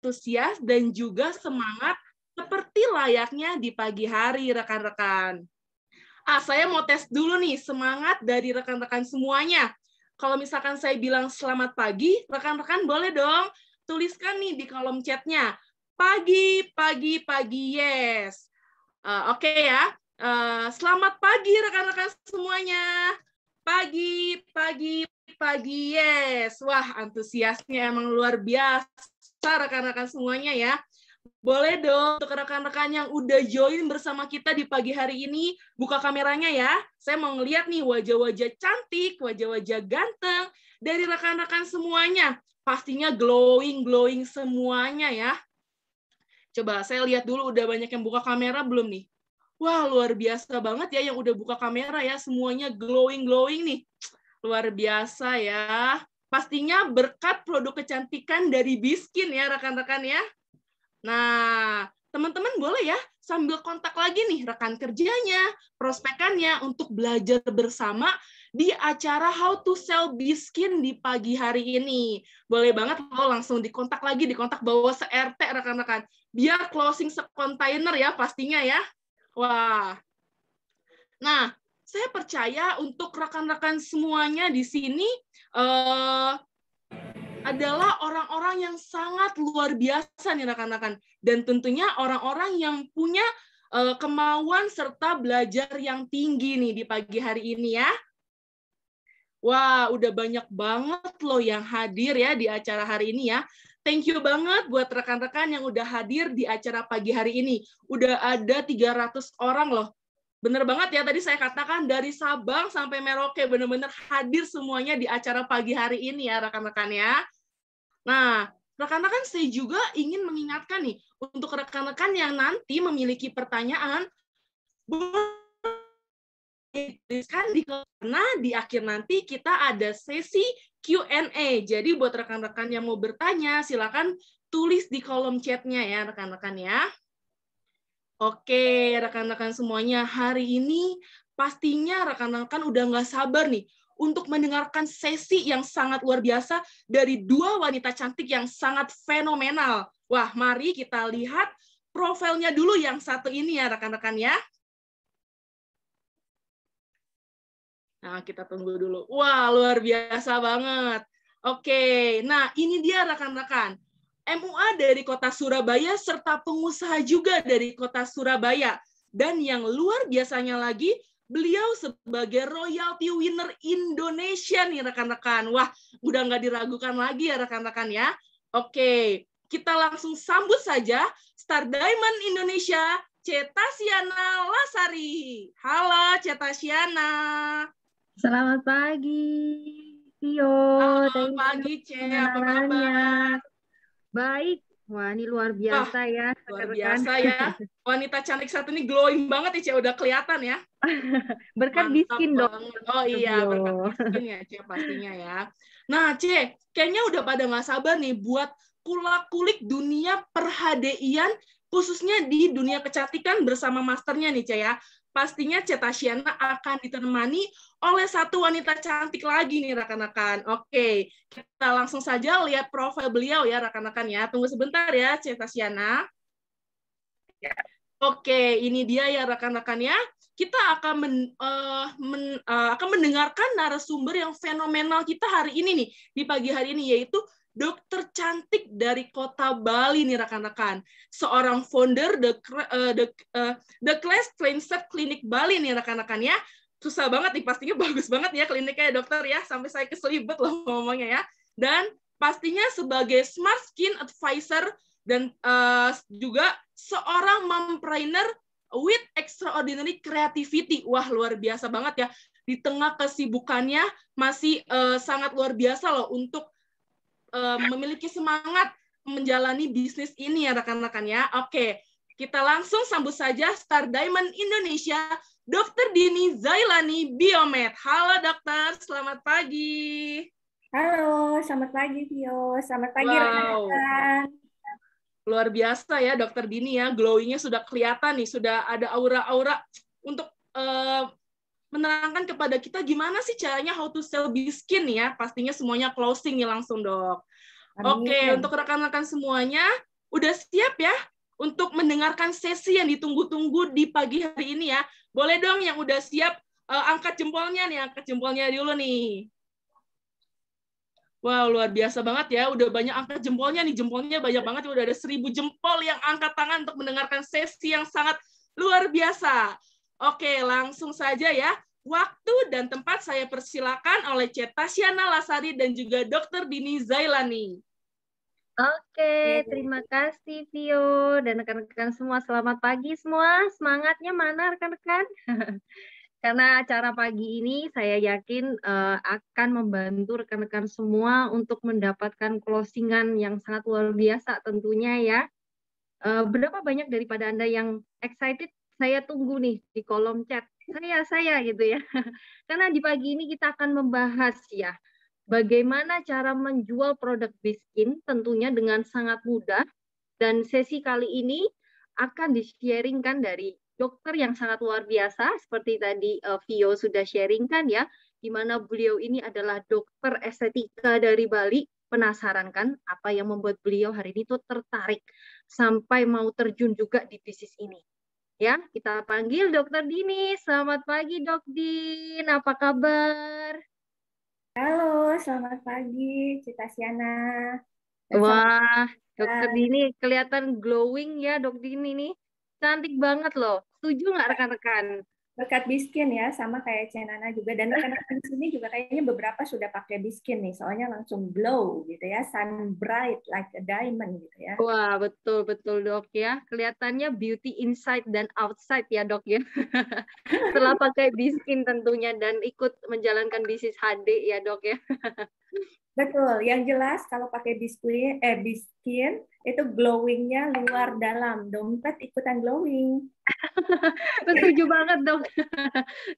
antusias dan juga semangat seperti layaknya di pagi hari, rekan-rekan. Saya mau tes dulu nih semangat dari rekan-rekan semuanya. Kalau misalkan saya bilang selamat pagi, rekan-rekan boleh dong tuliskan nih di kolom chatnya. Pagi, pagi, pagi, yes. Oke ya. Selamat pagi rekan-rekan semuanya. Pagi, pagi, pagi, yes. Wah, antusiasnya emang luar biasa rekan-rekan semuanya ya. Boleh dong untuk rekan-rekan yang udah join bersama kita di pagi hari ini, buka kameranya ya. Saya mau ngeliat nih wajah-wajah cantik, wajah-wajah ganteng dari rekan-rekan semuanya. Pastinya glowing semuanya ya. Coba saya lihat dulu udah banyak yang buka kamera belum nih? Wah, luar biasa banget ya yang udah buka kamera ya. Semuanya glowing nih. Luar biasa ya. Pastinya berkat produk kecantikan dari Biskin ya rekan-rekan ya. Nah, teman-teman boleh ya sambil kontak lagi nih rekan kerjanya, prospekannya untuk belajar bersama di acara How to Sell Biskin di pagi hari ini. Boleh banget lo langsung dikontak lagi, dikontak bawah se-RT rekan-rekan. Biar closing se-container ya pastinya ya. Wah. Nah, saya percaya untuk rekan-rekan semuanya di sini adalah orang-orang yang sangat luar biasa nih rekan-rekan. Dan tentunya orang-orang yang punya kemauan serta belajar yang tinggi nih di pagi hari ini ya. Wah, udah banyak banget loh yang hadir ya di acara hari ini ya. Thank you banget buat rekan-rekan yang udah hadir di acara pagi hari ini. Udah ada 300 orang loh. Bener banget ya, tadi saya katakan dari Sabang sampai Merauke, bener-bener hadir semuanya di acara pagi hari ini ya rekan-rekan ya. Nah, rekan-rekan saya juga ingin mengingatkan nih, untuk rekan-rekan yang nanti memiliki pertanyaan, karena di akhir nanti kita ada sesi Q&A. Jadi buat rekan-rekan yang mau bertanya, silakan tulis di kolom chatnya ya rekan-rekan ya. Oke, rekan-rekan semuanya, hari ini pastinya rekan-rekan udah nggak sabar nih untuk mendengarkan sesi yang sangat luar biasa dari dua wanita cantik yang sangat fenomenal. Wah, mari kita lihat profilnya dulu yang satu ini ya rekan-rekan ya. Nah, kita tunggu dulu. Wah, luar biasa banget. Oke, nah ini dia rekan-rekan. MUA dari kota Surabaya serta pengusaha juga dari kota Surabaya. Dan yang luar biasanya lagi, beliau sebagai royalty winner Indonesia nih rekan-rekan. Wah, udah nggak diragukan lagi ya rekan-rekan ya. Oke, kita langsung sambut saja Star Diamond Indonesia, Cetasiana Lasari. Halo Cetasiana. Selamat pagi, Tio. Halo pagi, Ce. Apa kabar? Baik. Wah, ini luar biasa ya, luar rekan-rekan. biasa ya. Wanita cantik satu ini glowing banget ya, Ce. Udah kelihatan ya. Berkat Mantap Biskin dong. banget. Oh iya, Tio. berkat Biskin ya, Ce, pastinya ya. Nah, Ce, kayaknya udah pada nggak sabar nih buat kulak-kulik dunia perhadeian, khususnya di dunia kecantikan bersama masternya nih, Ce ya. Pastinya Cetasiana akan ditemani oleh satu wanita cantik lagi nih, rekan-rekan. Oke, kita langsung saja lihat profil beliau ya, rekan-rekan ya. Tunggu sebentar ya, Cetasiana. Oke, ini dia ya rekan-rekan ya. Kita akan mendengarkan narasumber yang fenomenal kita hari ini nih, di pagi hari ini, yaitu dokter cantik dari kota Bali nih rekan-rekan. Seorang founder The Class Cleanser Clinic Bali nih rekan-rekan ya. Susah banget nih, pastinya bagus banget ya kliniknya ya dokter ya, sampai saya keselibet loh ngomongnya ya. Dan pastinya sebagai Smart Skin Advisor dan juga seorang mompreneur with extraordinary creativity. Wah, luar biasa banget ya. Di tengah kesibukannya masih sangat luar biasa loh untuk memiliki semangat menjalani bisnis ini ya rekan-rekan ya. Oke, kita langsung sambut saja Star Diamond Indonesia, Dr. Dini Zailani Biomed. Halo dokter, selamat pagi. Halo, selamat pagi Tio. Selamat pagi rekan-rekan. Luar biasa ya dokter Dini ya, glowing-nya sudah kelihatan nih, sudah ada aura-aura untuk menerangkan kepada kita gimana sih caranya how to sell Biskin ya. Pastinya semuanya closing nih langsung, Dok. Amin. Oke, untuk rekan-rekan semuanya, Udah siap ya untuk mendengarkan sesi yang ditunggu-tunggu di pagi hari ini ya? Boleh dong yang udah siap angkat jempolnya nih, angkat jempolnya dulu nih. Wow, luar biasa banget ya. Udah banyak angkat jempolnya nih. Jempolnya banyak banget. Udah ada 1.000 jempol yang angkat tangan untuk mendengarkan sesi yang sangat luar biasa. Oke, langsung saja ya. Waktu dan tempat saya persilakan oleh Cek Tasyana Lasari dan juga Dr. Dini Zailani. Oke, terima kasih Vio dan rekan-rekan semua. Selamat pagi semua. Semangatnya mana rekan-rekan? Karena acara pagi ini saya yakin akan membantu rekan-rekan semua untuk mendapatkan closingan yang sangat luar biasa tentunya ya. Berapa banyak daripada Anda yang excited? Saya tunggu nih di kolom chat. Saya gitu ya. Karena di pagi ini kita akan membahas ya bagaimana cara menjual produk Biskin tentunya dengan sangat mudah. Dan sesi kali ini akan di-sharingkan dari dokter yang sangat luar biasa, seperti tadi Vio sudah sharingkan ya, di mana beliau ini adalah dokter estetika dari Bali. Penasaran kan apa yang membuat beliau hari ini tuh tertarik sampai mau terjun juga di bisnis ini. Ya, kita panggil Dokter Dini. Selamat pagi, Dok Din. Apa kabar? Halo, selamat pagi, Cik Tasyana. Dan Wah, Dokter Dini kelihatan glowing ya, Dok Dini nih. Cantik banget loh. Setuju nggak rekan-rekan? berkat Biskin ya, sama kayak Cenana juga. Dan rekan-rekan di sini juga kayaknya beberapa sudah pakai Biskin nih, soalnya langsung glow gitu ya, sun bright like a diamond gitu ya. Wah, betul Dok ya. Kelihatannya beauty inside dan outside ya Dok ya. Setelah pakai Biskin tentunya dan ikut menjalankan bisnis HD ya Dok ya. Betul, yang jelas kalau pakai Biskin itu glowingnya luar dalam, dompet ikutan glowing. Setuju banget Dok.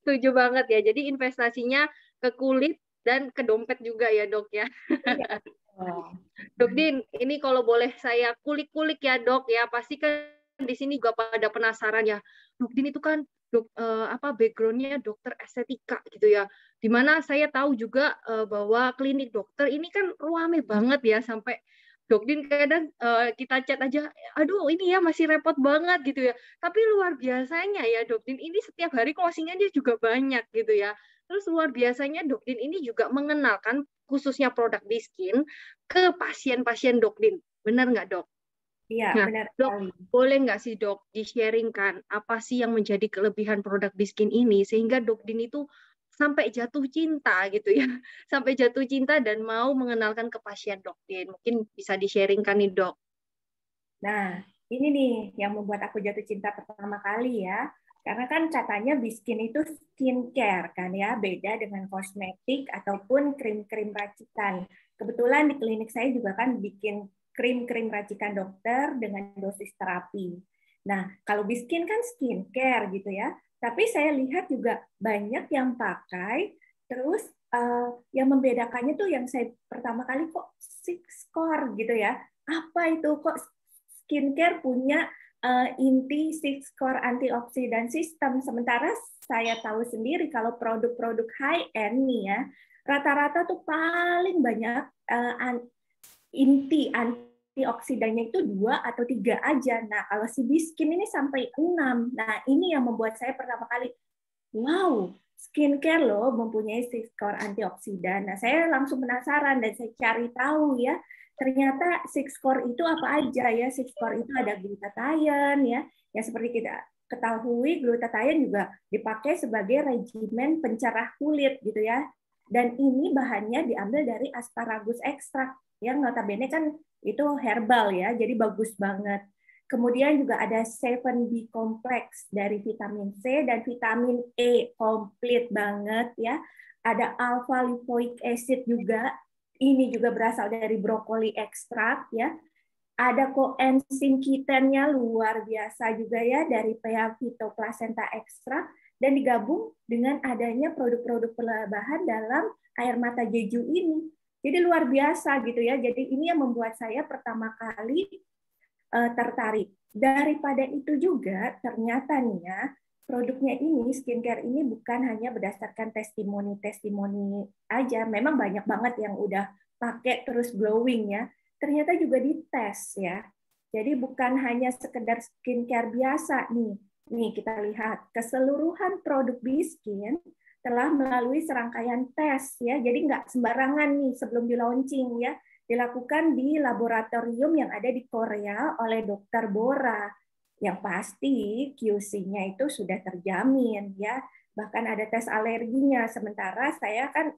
Setuju banget ya. Jadi investasinya ke kulit dan ke dompet juga ya Dok ya. Iya. Oh. Dok Din, ini kalau boleh saya kulik-kulik ya Dok ya, pasti kan di sini juga pada penasaran ya. Dok Din itu kan background-nya dokter estetika gitu ya. Dimana saya tahu juga bahwa klinik dokter ini kan rame banget ya, sampai Dok Din kadang kita chat aja, aduh ini ya masih repot banget gitu ya. Tapi luar biasanya ya Dok Din, ini setiap hari closing-nya dia juga banyak gitu ya. Terus luar biasanya Dok Din ini juga mengenalkan khususnya produk Biskin ke pasien-pasien Dok Din. Benar nggak Dok? Iya, Nah, benar Dok, sekali. boleh nggak sih Dok di-sharingkan apa sih yang menjadi kelebihan produk Biskin ini sehingga Dok Din itu sampai jatuh cinta gitu ya, sampai jatuh cinta dan mau mengenalkan ke pasien Dok Din. Mungkin bisa di-sharingkan nih Dok. Nah, ini nih yang membuat aku jatuh cinta pertama kali ya. Karena kan katanya Biskin itu skincare kan ya, beda dengan kosmetik ataupun krim-krim racikan. Kebetulan di klinik saya juga kan bikin krim-krim racikan dokter dengan dosis terapi. Nah, kalau Biskin kan skincare gitu ya. Tapi saya lihat juga banyak yang pakai, terus yang membedakannya tuh yang saya pertama kali kok six core gitu ya. Apa itu kok skincare punya inti six core antioksidan system, sementara saya tahu sendiri kalau produk-produk high end nih ya rata-rata tuh paling banyak inti antioksidannya itu 2 atau 3 aja. Nah kalau si Biskin ini sampai 6. Nah ini yang membuat saya pertama kali wow, skincare loh mempunyai six core antioksidan. Nah, saya langsung penasaran dan saya cari tahu ya. Ternyata six core itu apa aja ya? Six core itu ada glutathione ya. Yang seperti kita ketahui glutathione juga dipakai sebagai regimen pencerah kulit gitu ya. Dan ini bahannya diambil dari asparagus ekstrak yang notabene kan itu herbal ya. Jadi bagus banget. Kemudian juga ada 7B kompleks dari vitamin C dan vitamin E komplit banget ya. Ada alpha lipoic acid juga. Ini juga berasal dari brokoli ekstrak ya. Ada coenzim Q10-nya luar biasa juga ya dari PA phytoplacenta ekstrak dan digabung dengan adanya produk-produk perlabahan dalam air mata jeju ini. Jadi luar biasa gitu ya. Jadi ini yang membuat saya pertama kali tertarik. Daripada itu juga ternyata nih ya, produknya ini, skincare ini bukan hanya berdasarkan testimoni-testimoni aja, memang banyak banget yang udah pakai terus glowing ya, ternyata juga dites ya. Jadi bukan hanya sekedar skincare biasa nih. Nih kita lihat keseluruhan produk Biskin telah melalui serangkaian tes ya. Jadi nggak sembarangan nih sebelum di launching ya. Dilakukan di laboratorium yang ada di Korea oleh Dr. Bora. Yang pasti QC-nya itu sudah terjamin ya. Bahkan ada tes alerginya. Sementara saya kan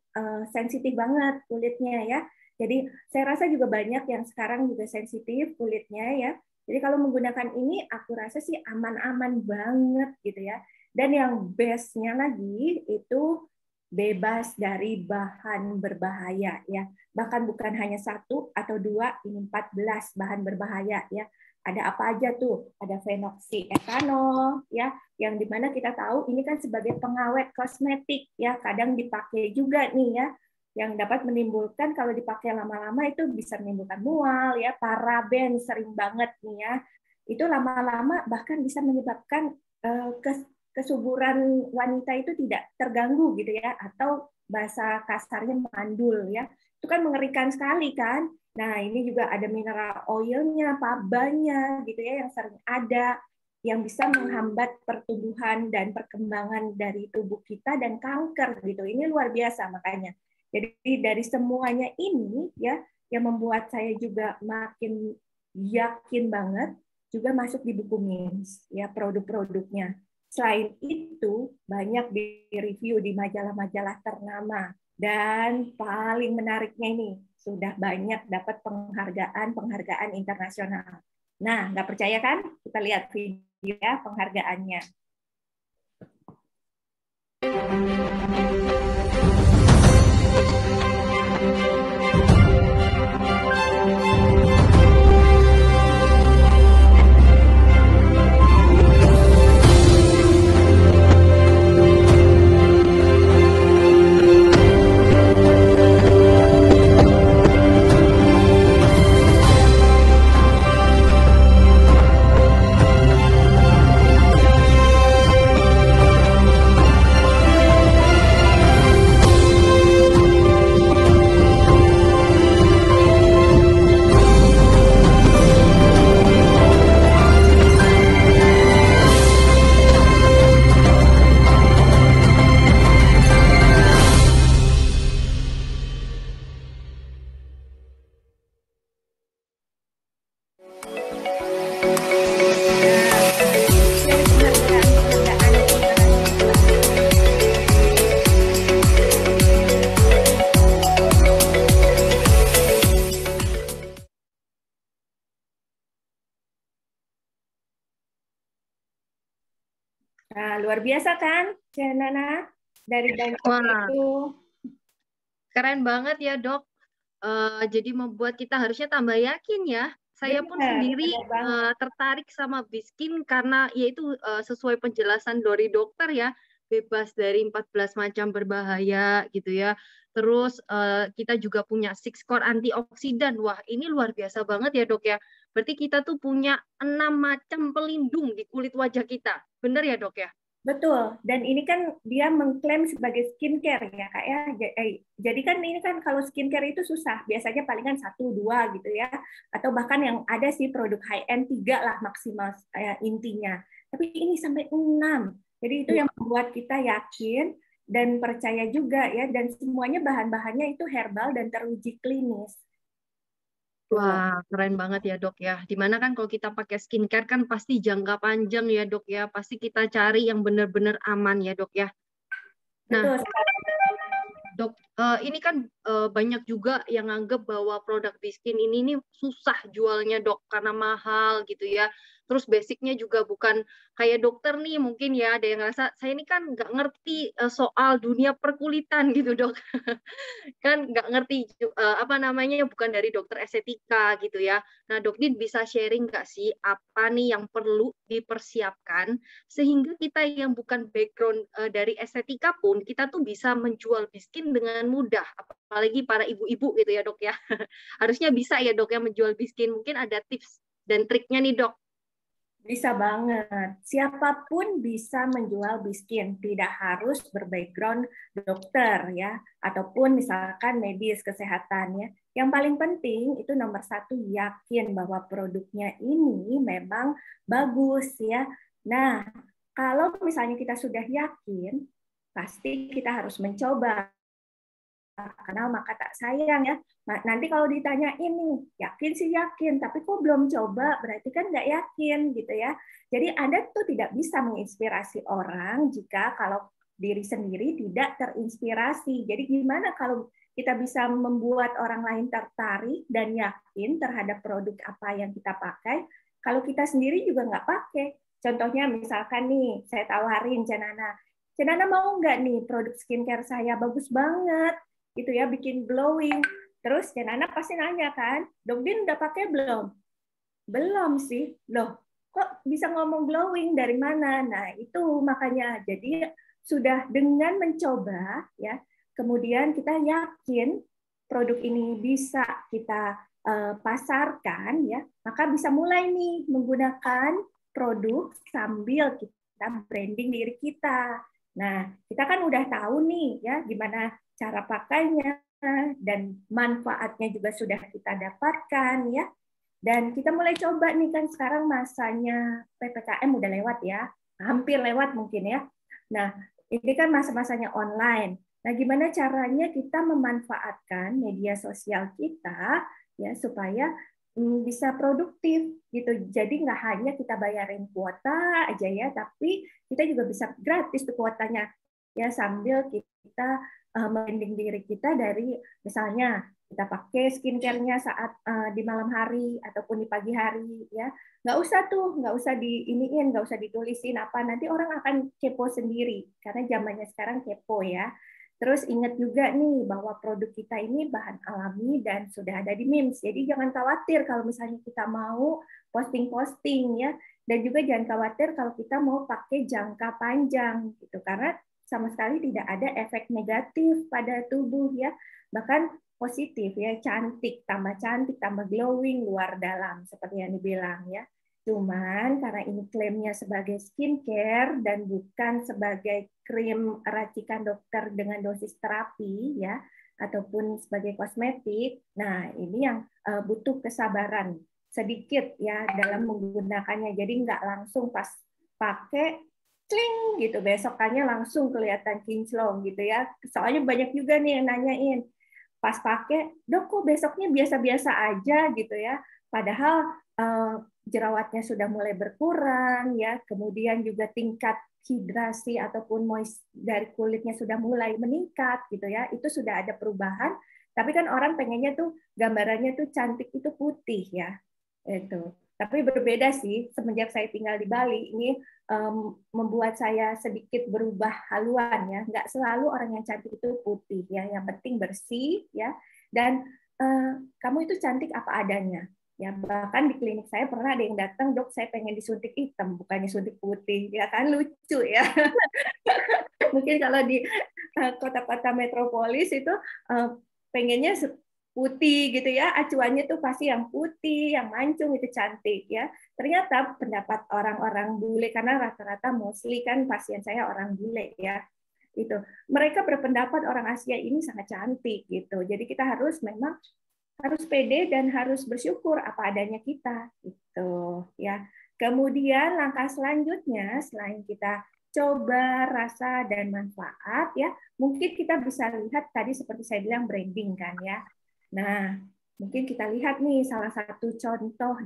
sensitif banget kulitnya ya. Jadi saya rasa juga banyak yang sekarang juga sensitif kulitnya ya. Jadi kalau menggunakan ini aku rasa sih aman-aman banget gitu ya. Dan yang best-nya lagi itu bebas dari bahan berbahaya ya. Bahkan bukan hanya satu atau dua, ini 14 bahan berbahaya ya. Ada apa aja tuh? Ada phenoxyetanol ya, yang dimana kita tahu ini kan sebagai pengawet kosmetik ya, kadang dipakai juga nih ya, yang dapat menimbulkan kalau dipakai lama-lama itu bisa menimbulkan mual ya, paraben sering banget nih ya. Itu lama-lama bahkan bisa menyebabkan kesuburan wanita itu tidak terganggu gitu ya, atau bahasa kasarnya mandul ya. Itu kan mengerikan sekali kan. Nah, ini juga ada mineral oilnya, pabanya gitu ya yang sering ada yang bisa menghambat pertumbuhan dan perkembangan dari tubuh kita dan kanker gitu. Ini luar biasa makanya. Jadi dari semuanya ini ya yang membuat saya juga makin yakin banget juga masuk di buku MINS ya produk-produknya. Selain itu banyak di-review di majalah-majalah ternama dan paling menariknya ini sudah banyak dapat penghargaan internasional. Nah, nggak percaya kan? Kita lihat video ya penghargaannya. Nah, luar biasa kan, Nana? Dari banyak itu. Keren banget ya, Dok. Jadi membuat kita harusnya tambah yakin ya. Saya pun sendiri tertarik sama Biskin karena yaitu sesuai penjelasan dari dokter ya, bebas dari 14 macam berbahaya gitu ya. Terus kita juga punya 6 core antioksidan. Wah, ini luar biasa banget ya, Dok ya. Berarti kita tuh punya 6 macam pelindung di kulit wajah kita. Benar ya, Dok ya? Betul, dan ini kan dia mengklaim sebagai skincare ya Kak ya. Jadi kan ini kan kalau skincare itu susah, biasanya palingan 1-2 gitu ya, atau bahkan yang ada sih produk high end 3 lah maksimal intinya. Tapi ini sampai 6. Jadi itu yang membuat kita yakin dan percaya juga ya, dan semuanya bahan-bahannya itu herbal dan teruji klinis. Wah, keren banget ya, Dok ya. Dimana kan kalau kita pakai skincare kan pasti jangka panjang ya, Dok ya. Pasti kita cari yang benar-benar aman ya, Dok ya. Nah, betul. Dok, ini kan banyak juga yang anggap bahwa produk Biskin ini susah jualnya, Dok, karena mahal gitu ya. Terus basicnya juga bukan kayak dokter nih, mungkin ya ada yang ngerasa saya ini kan nggak ngerti soal dunia perkulitan gitu, Dok. Kan nggak ngerti apa namanya, bukan dari dokter estetika gitu ya. Nah, Dok Din bisa sharing nggak sih apa nih yang perlu dipersiapkan sehingga kita yang bukan background dari estetika pun kita tuh bisa menjual Biskin dengan mudah, apalagi para ibu-ibu gitu ya, Dok ya. Harusnya bisa ya, Dok ya, menjual Biskin. Mungkin ada tips dan triknya nih, Dok. Bisa banget. Siapapun bisa menjual biskin, tidak harus berbackground dokter ya, ataupun misalkan medis kesehatan ya. Yang paling penting itu nomor satu, yakin bahwa produknya ini memang bagus ya. Nah, kalau misalnya kita sudah yakin, pasti kita harus mencoba. Kenal maka tak sayang ya. Nanti kalau ditanya ini, yakin sih yakin, tapi kok belum coba, berarti kan nggak yakin gitu ya. Jadi Anda tuh tidak bisa menginspirasi orang jika kalau diri sendiri tidak terinspirasi. Jadi gimana kalau kita bisa membuat orang lain tertarik dan yakin terhadap produk apa yang kita pakai, kalau kita sendiri juga nggak pakai. Contohnya misalkan nih, saya tawarin Cenana mau nggak nih produk skincare saya, bagus banget gitu ya, bikin glowing. Terus Cenana pasti nanya kan, Dok Din udah pakai belum? Belum sih. Loh, kok bisa ngomong glowing dari mana? Nah, itu makanya. Jadi sudah dengan mencoba ya, kemudian kita yakin produk ini bisa kita pasarkan ya, maka bisa mulai nih menggunakan produk sambil kita branding diri kita. Nah, kita kan udah tahu nih ya gimana cara pakainya dan manfaatnya juga sudah kita dapatkan ya. Dan kita mulai coba nih, kan sekarang masanya PPKM udah lewat ya, hampir lewat mungkin ya. Nah, ini kan masa-masanya online. Nah, gimana caranya kita memanfaatkan media sosial kita ya supaya bisa produktif gitu. Jadi nggak hanya kita bayarin kuota aja ya, tapi kita juga bisa gratis tuh kuotanya ya, sambil kita branding diri kita dari misalnya kita pakai skincare-nya saat di malam hari ataupun di pagi hari ya. Nggak usah diiniin, nggak usah ditulisin apa, nanti orang akan kepo sendiri karena zamannya sekarang kepo ya. Terus ingat juga nih bahwa produk kita ini bahan alami dan sudah ada di MIMS. Jadi jangan khawatir kalau misalnya kita mau posting-posting ya, dan juga jangan khawatir kalau kita mau pakai jangka panjang gitu, karena sama sekali tidak ada efek negatif pada tubuh ya, bahkan positif ya, cantik tambah glowing luar dalam seperti yang dibilang ya. Cuman karena ini klaimnya sebagai skincare dan bukan sebagai krim racikan dokter dengan dosis terapi ya, ataupun sebagai kosmetik. Nah, ini yang butuh kesabaran sedikit ya dalam menggunakannya. Jadi nggak langsung pas pakai cling gitu, besokannya langsung kelihatan kinclong gitu ya. Soalnya banyak juga nih yang nanyain, pas pakai, Dok kok besoknya biasa-biasa aja gitu ya. Padahal jerawatnya sudah mulai berkurang ya, kemudian juga tingkat hidrasi ataupun moist dari kulitnya sudah mulai meningkat gitu ya. Itu sudah ada perubahan. Tapi kan orang pengennya tuh gambarannya tuh cantik itu putih ya. Itu. Tapi berbeda sih semenjak saya tinggal di Bali, ini membuat saya sedikit berubah haluan ya. Nggak selalu orang yang cantik itu putih ya. Yang penting bersih ya. Dan kamu itu cantik apa adanya. Ya, bahkan di klinik saya pernah ada yang datang, Dok, saya pengen disuntik hitam, bukannya suntik putih. Ya kan lucu ya. Mungkin kalau di kota-kota metropolis itu pengennya putih gitu ya, acuannya tuh pasti yang putih, yang mancung itu cantik ya. Ternyata pendapat orang-orang bule, karena rata-rata mostly kan pasien saya orang bule ya. Itu. Mereka berpendapat orang Asia ini sangat cantik gitu. Jadi kita harus pede dan harus bersyukur apa adanya kita gitu ya. Kemudian langkah selanjutnya selain kita coba rasa dan manfaat ya, mungkin kita bisa lihat tadi seperti saya bilang branding kan ya. Nah, mungkin kita lihat nih salah satu contoh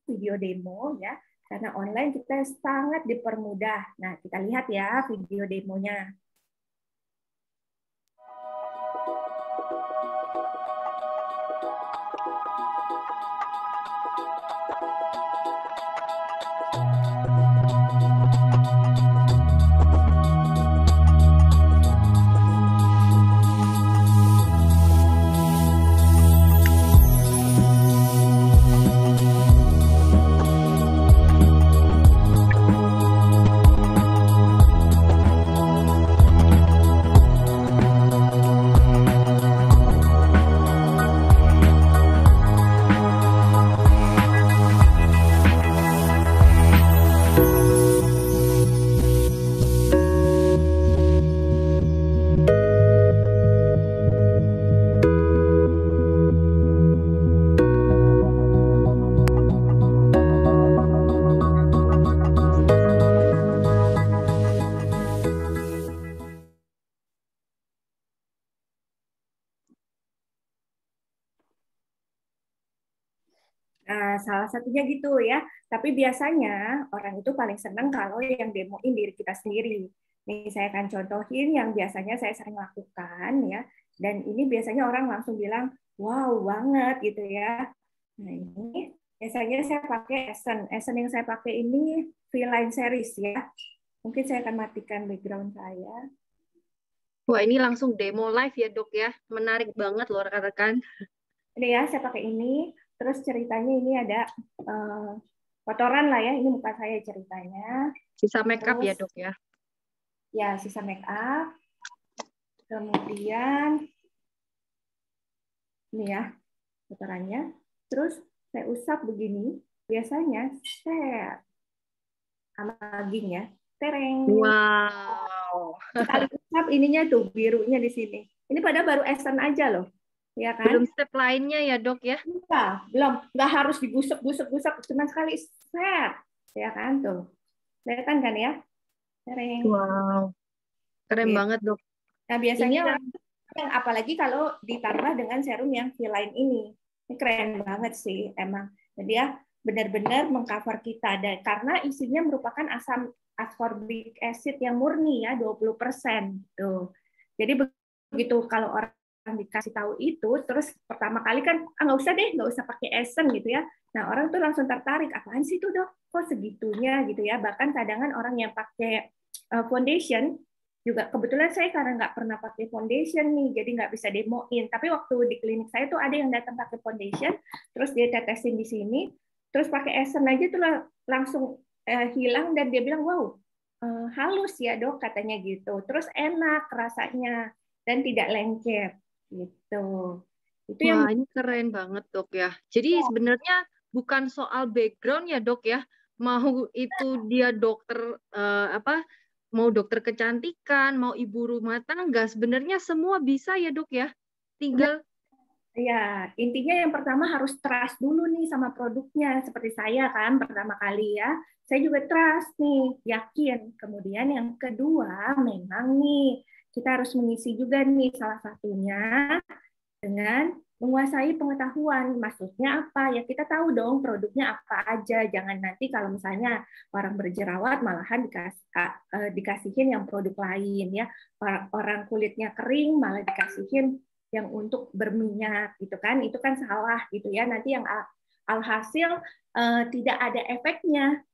video demo ya, karena online kita sangat dipermudah. Nah, kita lihat ya video demonya. salah satunya gitu ya. Tapi biasanya orang itu paling senang kalau yang demoin diri kita sendiri. Nih saya akan contohin yang biasanya saya sering lakukan ya. Dan ini biasanya orang langsung bilang, wow banget gitu ya. Nah ini biasanya saya pakai Essence. Essence yang saya pakai ini V-Line series ya. Mungkin saya akan matikan background saya. Wah, ini langsung demo live ya, Dok ya. Menarik banget loh rekan-rekan. Ini ya, saya pakai ini. Terus ceritanya ini ada kotoran lah ya. Ini muka saya ceritanya. Sisa makeup ya, Terus, Dok ya. ya, sisa make up. Kemudian ini ya kotorannya. Terus saya usap begini. Biasanya saya amaging ya. Tereng. Wow. Sekali usap ininya tuh birunya di sini. Ini pada baru Essence aja loh. Ya kan? Belum step lainnya ya, Dok ya. Enggak, belum. Nggak harus digusuk-gusuk-gusuk. Cuma sekali set. Ya kan tuh. Kelihatan kan ya? Tereng. Wow. Keren Gitu. banget, Dok. Nah, Ini biasanya kan apalagi kalau ditambah dengan serum yang V-Line ini. Ini keren banget sih emang. Jadi ya benar-benar mengcover kita dan karena isinya merupakan asam ascorbic acid yang murni ya 20%. Tuh. Jadi begitu kalau orang dikasih tahu itu terus pertama kali kan nggak usah deh, nggak usah pakai Essence gitu ya. Nah, orang tuh langsung tertarik, apaan sih itu, Dok? Kok segitunya gitu ya. Bahkan cadangan orang yang pakai foundation juga kebetulan saya karena nggak pernah pakai foundation nih, jadi nggak bisa demoin. Tapi waktu di klinik saya tuh ada yang datang pakai foundation, terus dia tetesin di sini, terus pakai Essence aja tuh langsung hilang dan dia bilang, wow, halus ya Dok katanya gitu. Terus enak rasanya dan tidak lengket gitu. Itu yang wah, ini keren banget, Dok ya. Jadi sebenarnya bukan soal background ya, Dok ya. Mau itu dia dokter mau dokter kecantikan, mau ibu rumah tangga, sebenarnya semua bisa ya, Dok ya. Tinggal ya, intinya yang pertama harus trust dulu nih sama produknya. Seperti saya kan pertama kali ya. Saya juga trust nih, yakin. Kemudian yang kedua, memang nih kita harus mengisi juga nih salah satunya dengan menguasai pengetahuan. Maksudnya apa? Ya kita tahu dong produknya apa aja. Jangan nanti kalau misalnya orang berjerawat malahan dikasihin yang produk lain ya. Orang kulitnya kering malah dikasihin yang untuk berminyak gitu kan. Itu kan salah gitu ya. Nanti yang alhasil tidak ada efeknya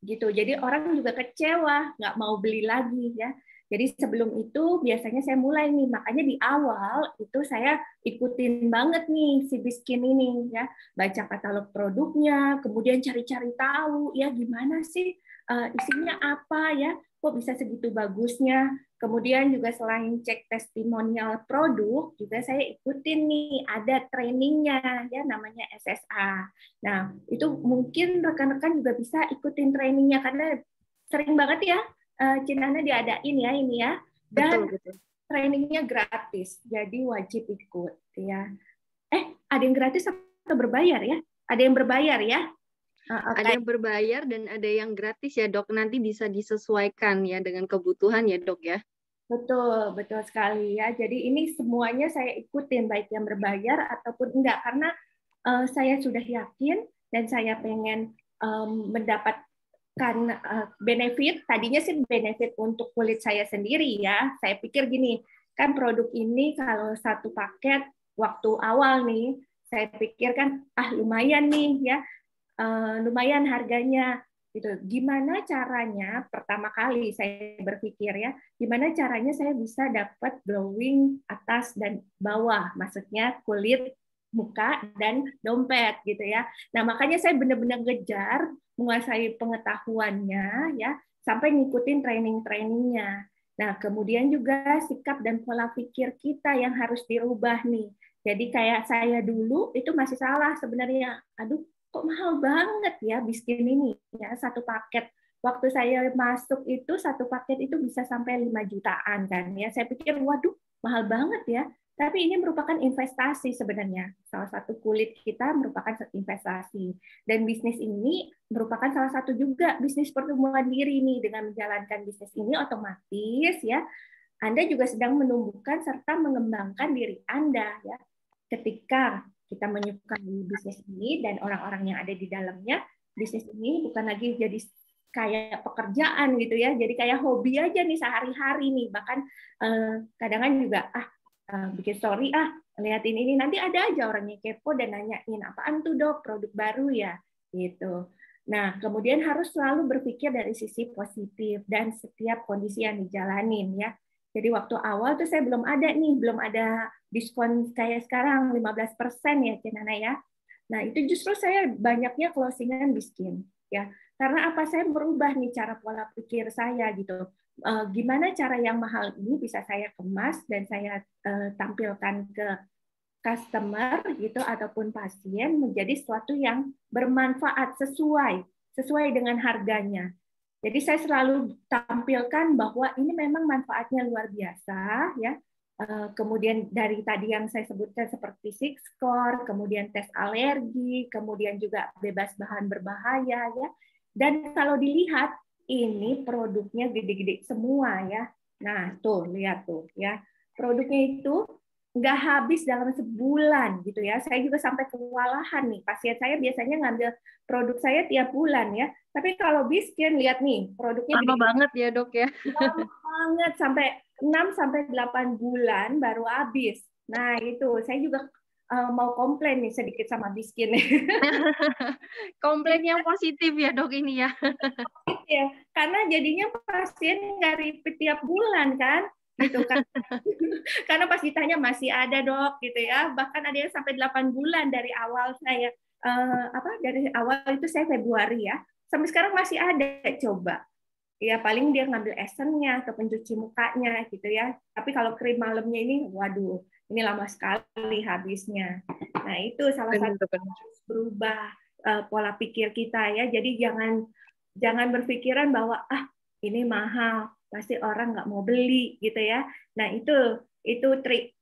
gitu. Jadi orang juga kecewa, nggak mau beli lagi ya. Jadi sebelum itu biasanya saya mulai nih, makanya di awal itu saya ikutin banget nih si Biskin ini ya, baca katalog produknya, kemudian cari-cari tahu ya gimana sih isinya apa ya, kok bisa segitu bagusnya. Kemudian juga selain cek testimonial produk, juga saya ikutin nih ada trainingnya ya namanya SSA. Nah itu mungkin rekan-rekan juga bisa ikutin trainingnya karena sering banget ya Cinana diadain ya ini ya, dan betul. trainingnya gratis, jadi wajib ikut ya. Ada yang gratis atau berbayar ya? Ada yang berbayar ya? Okay. Ada yang berbayar dan ada yang gratis ya, Dok. Nanti bisa disesuaikan ya dengan kebutuhan ya, Dok ya. Betul, betul sekali ya. Jadi ini semuanya saya ikutin baik yang berbayar ataupun enggak karena saya sudah yakin dan saya pengen mendapat kan benefit, tadinya sih benefit untuk kulit saya sendiri ya. Saya pikir gini, kan produk ini kalau satu paket waktu awal nih, saya pikir kan lumayan nih ya, lumayan harganya gitu. Gimana caranya pertama kali saya berpikir ya, gimana caranya saya bisa dapat glowing atas dan bawah, maksudnya kulit, muka dan dompet gitu ya. Nah, makanya saya benar-benar ngejar menguasai pengetahuannya ya sampai ngikutin training-trainingnya. Nah, kemudian juga sikap dan pola pikir kita yang harus dirubah nih. Jadi kayak saya dulu itu masih salah sebenarnya. Aduh, kok mahal banget ya Biskin ini ya satu paket. Waktu saya masuk itu satu paket itu bisa sampai 5 jutaan kan ya. Saya pikir waduh, mahal banget ya. Tapi ini merupakan investasi sebenarnya. Salah satu kulit kita merupakan investasi. Dan bisnis ini merupakan salah satu juga bisnis pertumbuhan diri nih. Dengan menjalankan bisnis ini otomatis ya Anda juga sedang menumbuhkan serta mengembangkan diri Anda ya. Ketika kita menyukai bisnis ini dan orang-orang yang ada di dalamnya, bisnis ini bukan lagi jadi kayak pekerjaan gitu ya, jadi kayak hobi aja nih sehari-hari nih. Bahkan kadang-kadang juga bikin story, liatin ini, nanti ada aja orang yang kepo dan nanyain, apaan tuh dok, produk baru ya, gitu. Nah, kemudian harus selalu berpikir dari sisi positif dan setiap kondisi yang dijalanin ya. Jadi waktu awal tuh saya belum ada diskon kayak sekarang 15% ya Cenana ya. Nah, itu justru saya banyaknya closingan biskin ya. Karena apa? Saya merubah nih cara pola pikir saya gitu. Gimana cara yang mahal ini bisa saya kemas dan saya tampilkan ke customer gitu ataupun pasien menjadi sesuatu yang bermanfaat sesuai dengan harganya. Jadi saya selalu tampilkan bahwa ini memang manfaatnya luar biasa ya. Kemudian dari tadi yang saya sebutkan seperti six score, kemudian tes alergi, kemudian juga bebas bahan berbahaya ya. Dan kalau dilihat ini produknya gede-gede semua ya. Nah, tuh lihat tuh ya. Produknya itu nggak habis dalam sebulan gitu ya. Saya juga sampai kewalahan nih. Pasien saya biasanya ngambil produk saya tiap bulan ya. Tapi kalau biskin lihat nih, produknya lama banget ya, Dok ya. lama banget sampai 6 sampai 8 bulan baru habis. Nah, itu saya juga mau komplain nih sedikit sama biskin. Komplain yang positif ya dok ini ya. Ya, karena jadinya pasien nggak repeat tiap bulan kan, gitu kan. Karena pas ditanya masih ada dok, gitu ya. Bahkan ada yang sampai 8 bulan dari awal saya dari awal itu saya Februari ya, sampai sekarang masih ada. Coba. Ya paling dia ngambil esennya atau pencuci mukanya gitu ya. Tapi kalau krim malamnya ini, waduh, ini lama sekali habisnya. Nah itu salah satu harus berubah pola pikir kita ya. Jadi jangan berpikiran bahwa ini mahal, pasti orang nggak mau beli gitu ya. Nah itu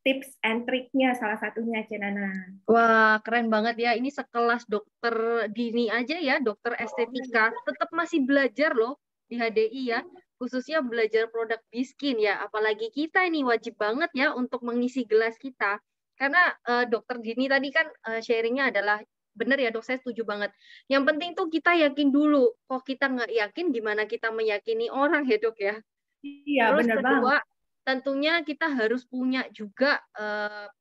tips and triknya salah satunya Cenana. Wah keren banget ya. Ini sekelas dokter Dini aja ya, dokter estetika, tetap masih belajar loh di HDI ya, khususnya belajar produk biskin ya. Apalagi kita ini wajib banget ya untuk mengisi gelas kita. Karena dokter Dini tadi kan sharingnya adalah benar ya dok, saya setuju banget. Yang penting tuh kita yakin dulu. Kok kita nggak yakin, gimana kita meyakini orang ya dok ya. Iya, terus benar kedua, banget. tentunya kita harus punya juga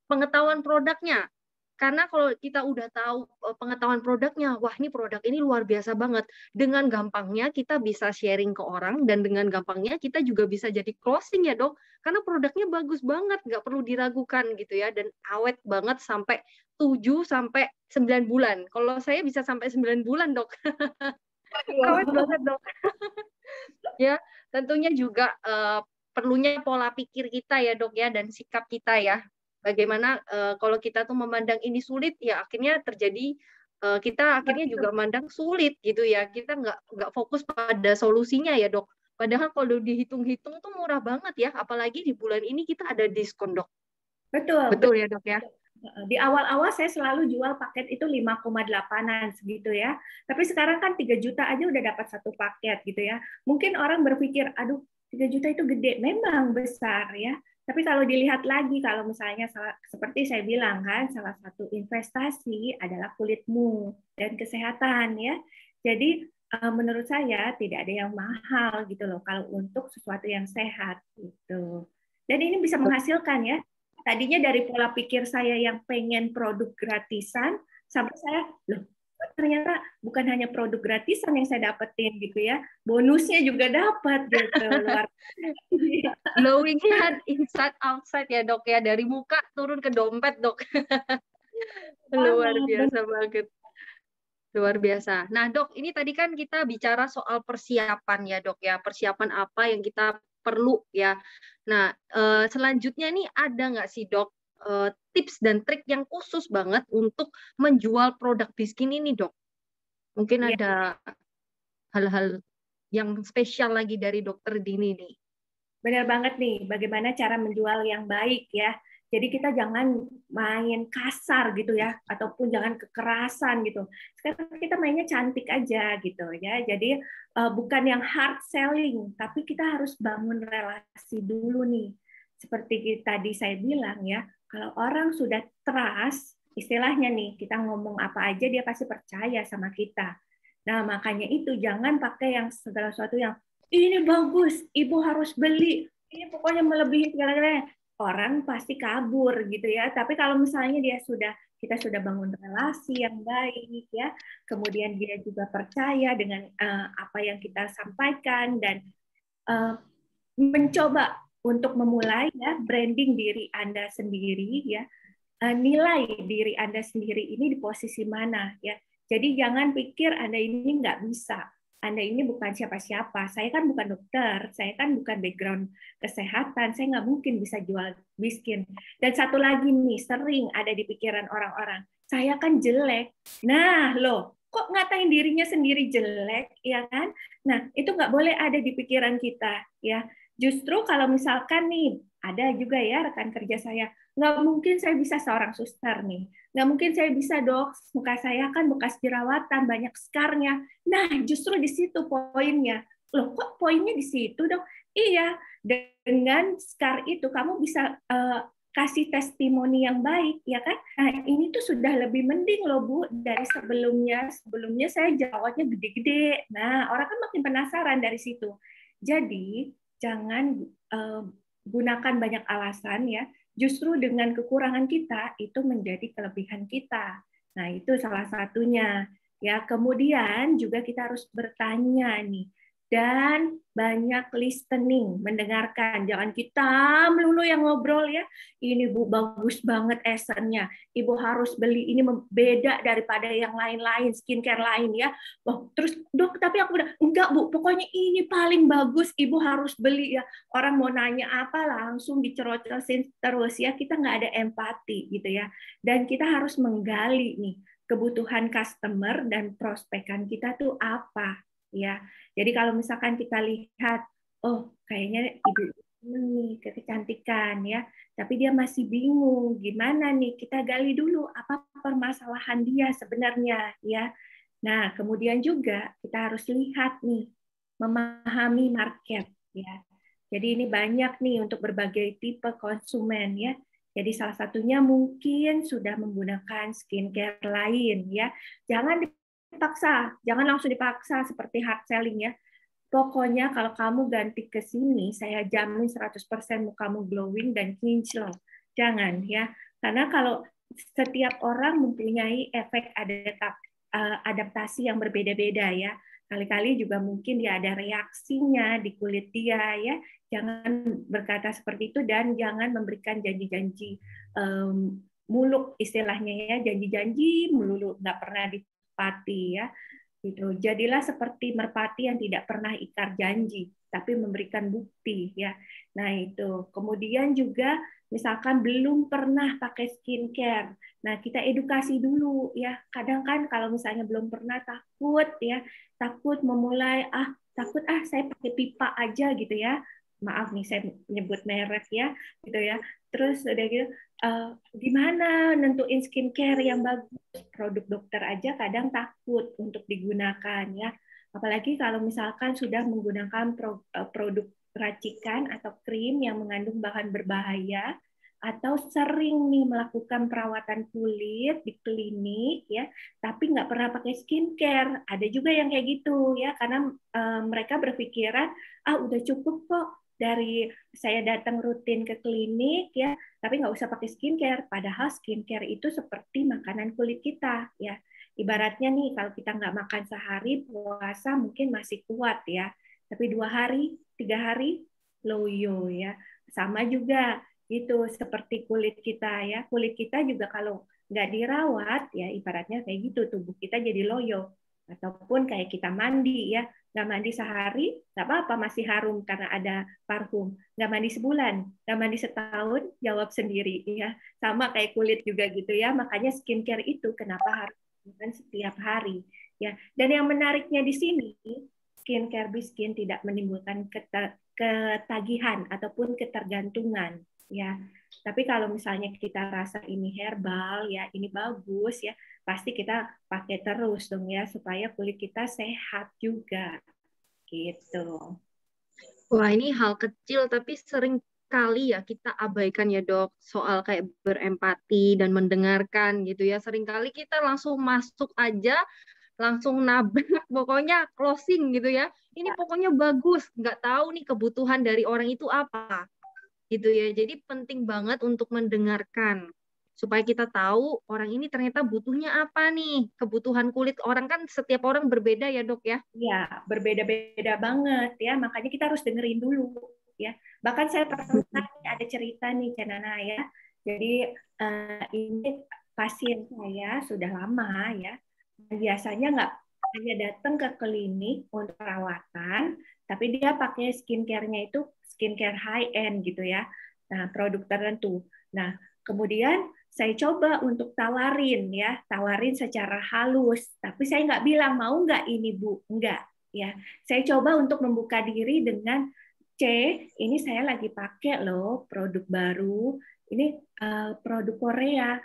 pengetahuan produknya. Karena kalau kita udah tahu pengetahuan produknya, wah ini produk ini luar biasa banget. Dengan gampangnya kita bisa sharing ke orang dan dengan gampangnya kita juga bisa jadi closing ya dok. Karena produknya bagus banget, nggak perlu diragukan gitu ya. Dan awet banget sampai 7 sampai 9 bulan. Kalau saya bisa sampai 9 bulan dok. Awet banget dok. Ya, tentunya juga perlunya pola pikir kita ya dok ya dan sikap kita ya. Bagaimana kalau kita tuh memandang ini sulit ya akhirnya terjadi kita akhirnya juga memandang sulit gitu ya. Kita nggak fokus pada solusinya ya dok. Padahal kalau dihitung-hitung tuh murah banget ya. Apalagi di bulan ini kita ada diskon dok. Betul ya dok ya. Di awal-awal saya selalu jual paket itu 5,8-an segitu ya. Tapi sekarang kan 3 juta aja udah dapat satu paket gitu ya. Mungkin orang berpikir, aduh 3 juta itu gede. Memang besar ya. Tapi kalau dilihat lagi, kalau misalnya seperti saya bilang kan, salah satu investasi adalah kulitmu dan kesehatan ya. Jadi menurut saya tidak ada yang mahal gitu loh kalau untuk sesuatu yang sehat gitu. Dan ini bisa menghasilkan ya. Tadinya dari pola pikir saya yang pengen produk gratisan, sampai saya, loh ternyata bukan hanya produk gratisan yang saya dapetin gitu ya, bonusnya juga dapat gitu. Luar Glowing-nya inside outside ya dok ya, dari muka turun ke dompet dok. Luar biasa banget. Luar biasa. Nah dok, ini tadi kan kita bicara soal persiapan ya dok ya, persiapan apa yang kita perlu ya. Nah selanjutnya nih ada nggak sih dok tips dan trik yang khusus banget untuk menjual produk biskin ini dok? Mungkin ada hal-hal yang spesial lagi dari dokter Dini nih. Benar banget nih, bagaimana cara menjual yang baik ya. Jadi kita jangan main kasar gitu ya, ataupun jangan kekerasan gitu. Sekarang kita mainnya cantik aja gitu ya. Jadi bukan yang hard selling, tapi kita harus bangun relasi dulu nih. Seperti tadi saya bilang ya, kalau orang sudah trust, istilahnya nih, kita ngomong apa aja dia pasti percaya sama kita. Nah, makanya itu jangan pakai yang segala sesuatu yang ini bagus, ibu harus beli, ini pokoknya melebihi segala-galanya. Orang pasti kabur gitu ya. Tapi kalau misalnya kita sudah bangun relasi yang baik ya, kemudian dia juga percaya dengan apa yang kita sampaikan dan mencoba untuk memulai ya branding diri Anda sendiri ya, nilai diri Anda sendiri ini di posisi mana ya. Jadi jangan pikir Anda ini nggak bisa, Anda ini bukan siapa-siapa. Saya kan bukan dokter, saya kan bukan background kesehatan, saya nggak mungkin bisa jual biskin. Dan satu lagi nih, sering ada di pikiran orang-orang, saya kan jelek. Nah, loh, kok ngatain dirinya sendiri jelek, ya kan? Nah, itu nggak boleh ada di pikiran kita, ya. Justru kalau misalkan nih, ada juga ya rekan kerja saya, nggak mungkin saya bisa seorang suster nih. Nggak mungkin saya bisa, dok. Muka saya kan bekas jerawatan, banyak skarnya. Nah, justru di situ poinnya. Loh, kok poinnya di situ, dok? Iya, dengan skar itu kamu bisa kasih testimoni yang baik, ya kan? Nah, ini tuh sudah lebih mending loh, Bu, dari sebelumnya. Sebelumnya saya jerawatnya gede-gede. Nah, orang kan makin penasaran dari situ. Jadi, jangan gunakan banyak alasan ya. Justru dengan kekurangan kita itu menjadi kelebihan kita. Nah, itu salah satunya. Ya, kemudian juga kita harus bertanya nih dan banyak listening, mendengarkan. Jangan kita melulu yang ngobrol ya. Ini Bu bagus banget esennya. Ibu harus beli ini beda daripada yang lain-lain, skincare lain ya. Wah, terus dok, tapi aku udah enggak Bu, pokoknya ini paling bagus, Ibu harus beli ya. Orang mau nanya apa langsung dicerocosin terus ya. Kita nggak ada empati gitu ya. Dan kita harus menggali nih kebutuhan customer dan prospekan kita tuh apa ya. Jadi kalau misalkan kita lihat, oh kayaknya ibu ini kecantikan ya, tapi dia masih bingung gimana nih, kita gali dulu apa permasalahan dia sebenarnya ya. Nah, kemudian juga kita harus lihat nih, memahami market ya. Jadi ini banyak nih untuk berbagai tipe konsumen ya. Jadi salah satunya mungkin sudah menggunakan skincare lain ya. Jangan dipaksa, jangan langsung dipaksa seperti hard selling ya. Pokoknya kalau kamu ganti ke sini, saya jamin 100% mukamu glowing dan kinclong. Jangan ya. Karena kalau setiap orang mempunyai efek adaptasi yang berbeda-beda ya. Kali-kali juga mungkin dia ada reaksinya di kulit dia ya. Jangan berkata seperti itu dan jangan memberikan janji-janji muluk istilahnya ya, janji-janji melulu nggak pernah ditepati ya. Gitu. Jadilah seperti merpati yang tidak pernah ingkar janji, tapi memberikan bukti ya. Nah, itu. Kemudian juga misalkan belum pernah pakai skincare. Nah, kita edukasi dulu ya. Kadang kan kalau misalnya belum pernah takut ya, takut memulai takut saya pakai pipa aja gitu ya. Maaf nih saya nyebut merek ya, gitu ya. Terus udah gitu gimana nentuin skincare yang bagus? Produk dokter aja kadang takut untuk digunakan ya. Apalagi kalau misalkan sudah menggunakan produk racikan atau krim yang mengandung bahan berbahaya atau sering nih melakukan perawatan kulit di klinik ya, tapi nggak pernah pakai skincare. Ada juga yang kayak gitu ya, karena mereka berpikiran udah cukup kok dari saya datang rutin ke klinik ya, tapi nggak usah pakai skincare. Padahal skincare itu seperti makanan kulit kita ya. Ibaratnya nih kalau kita nggak makan sehari puasa mungkin masih kuat ya, tapi 2 hari, 3 hari loyo ya. Sama juga itu seperti kulit kita ya. Kulit kita juga kalau nggak dirawat ya ibaratnya kayak gitu, tubuh kita jadi loyo. Ataupun kayak kita mandi ya, nggak mandi sehari nggak apa-apa masih harum karena ada parfum. Nggak mandi sebulan, nggak mandi setahun, jawab sendiri ya. Sama kayak kulit juga gitu ya. Makanya skincare itu kenapa harus dilakukan setiap hari ya. Dan yang menariknya di sini, skincare Biskin tidak menimbulkan ketagihan ataupun ketergantungan ya. Tapi kalau misalnya kita rasa ini herbal ya, ini bagus ya, pasti kita pakai terus dong ya supaya kulit kita sehat juga gitu. Wah, ini hal kecil tapi sering seringkali ya kita abaikan ya dok soal kayak berempati dan mendengarkan gitu ya. Seringkali kita langsung masuk aja, langsung nabrak, pokoknya closing gitu ya. Ini pokoknya bagus, nggak tahu nih kebutuhan dari orang itu apa gitu ya. Jadi penting banget untuk mendengarkan supaya kita tahu orang ini ternyata butuhnya apa nih. Kebutuhan kulit orang kan setiap orang berbeda ya dok ya. Ya, berbeda-beda banget ya, makanya kita harus dengerin dulu ya. Bahkan saya pernah ada cerita nih, Cenana ya. Jadi ini pasien saya sudah lama ya. Biasanya nggak hanya datang ke klinik untuk perawatan, tapi dia pakai skincare-nya itu skincare high end gitu ya. Nah, produk tertentu. Nah, kemudian saya coba untuk tawarin secara halus. Tapi saya nggak bilang, mau nggak ini Bu? Nggak. Ya, saya coba untuk membuka diri dengan, C, ini saya lagi pakai loh produk baru. Ini produk Korea.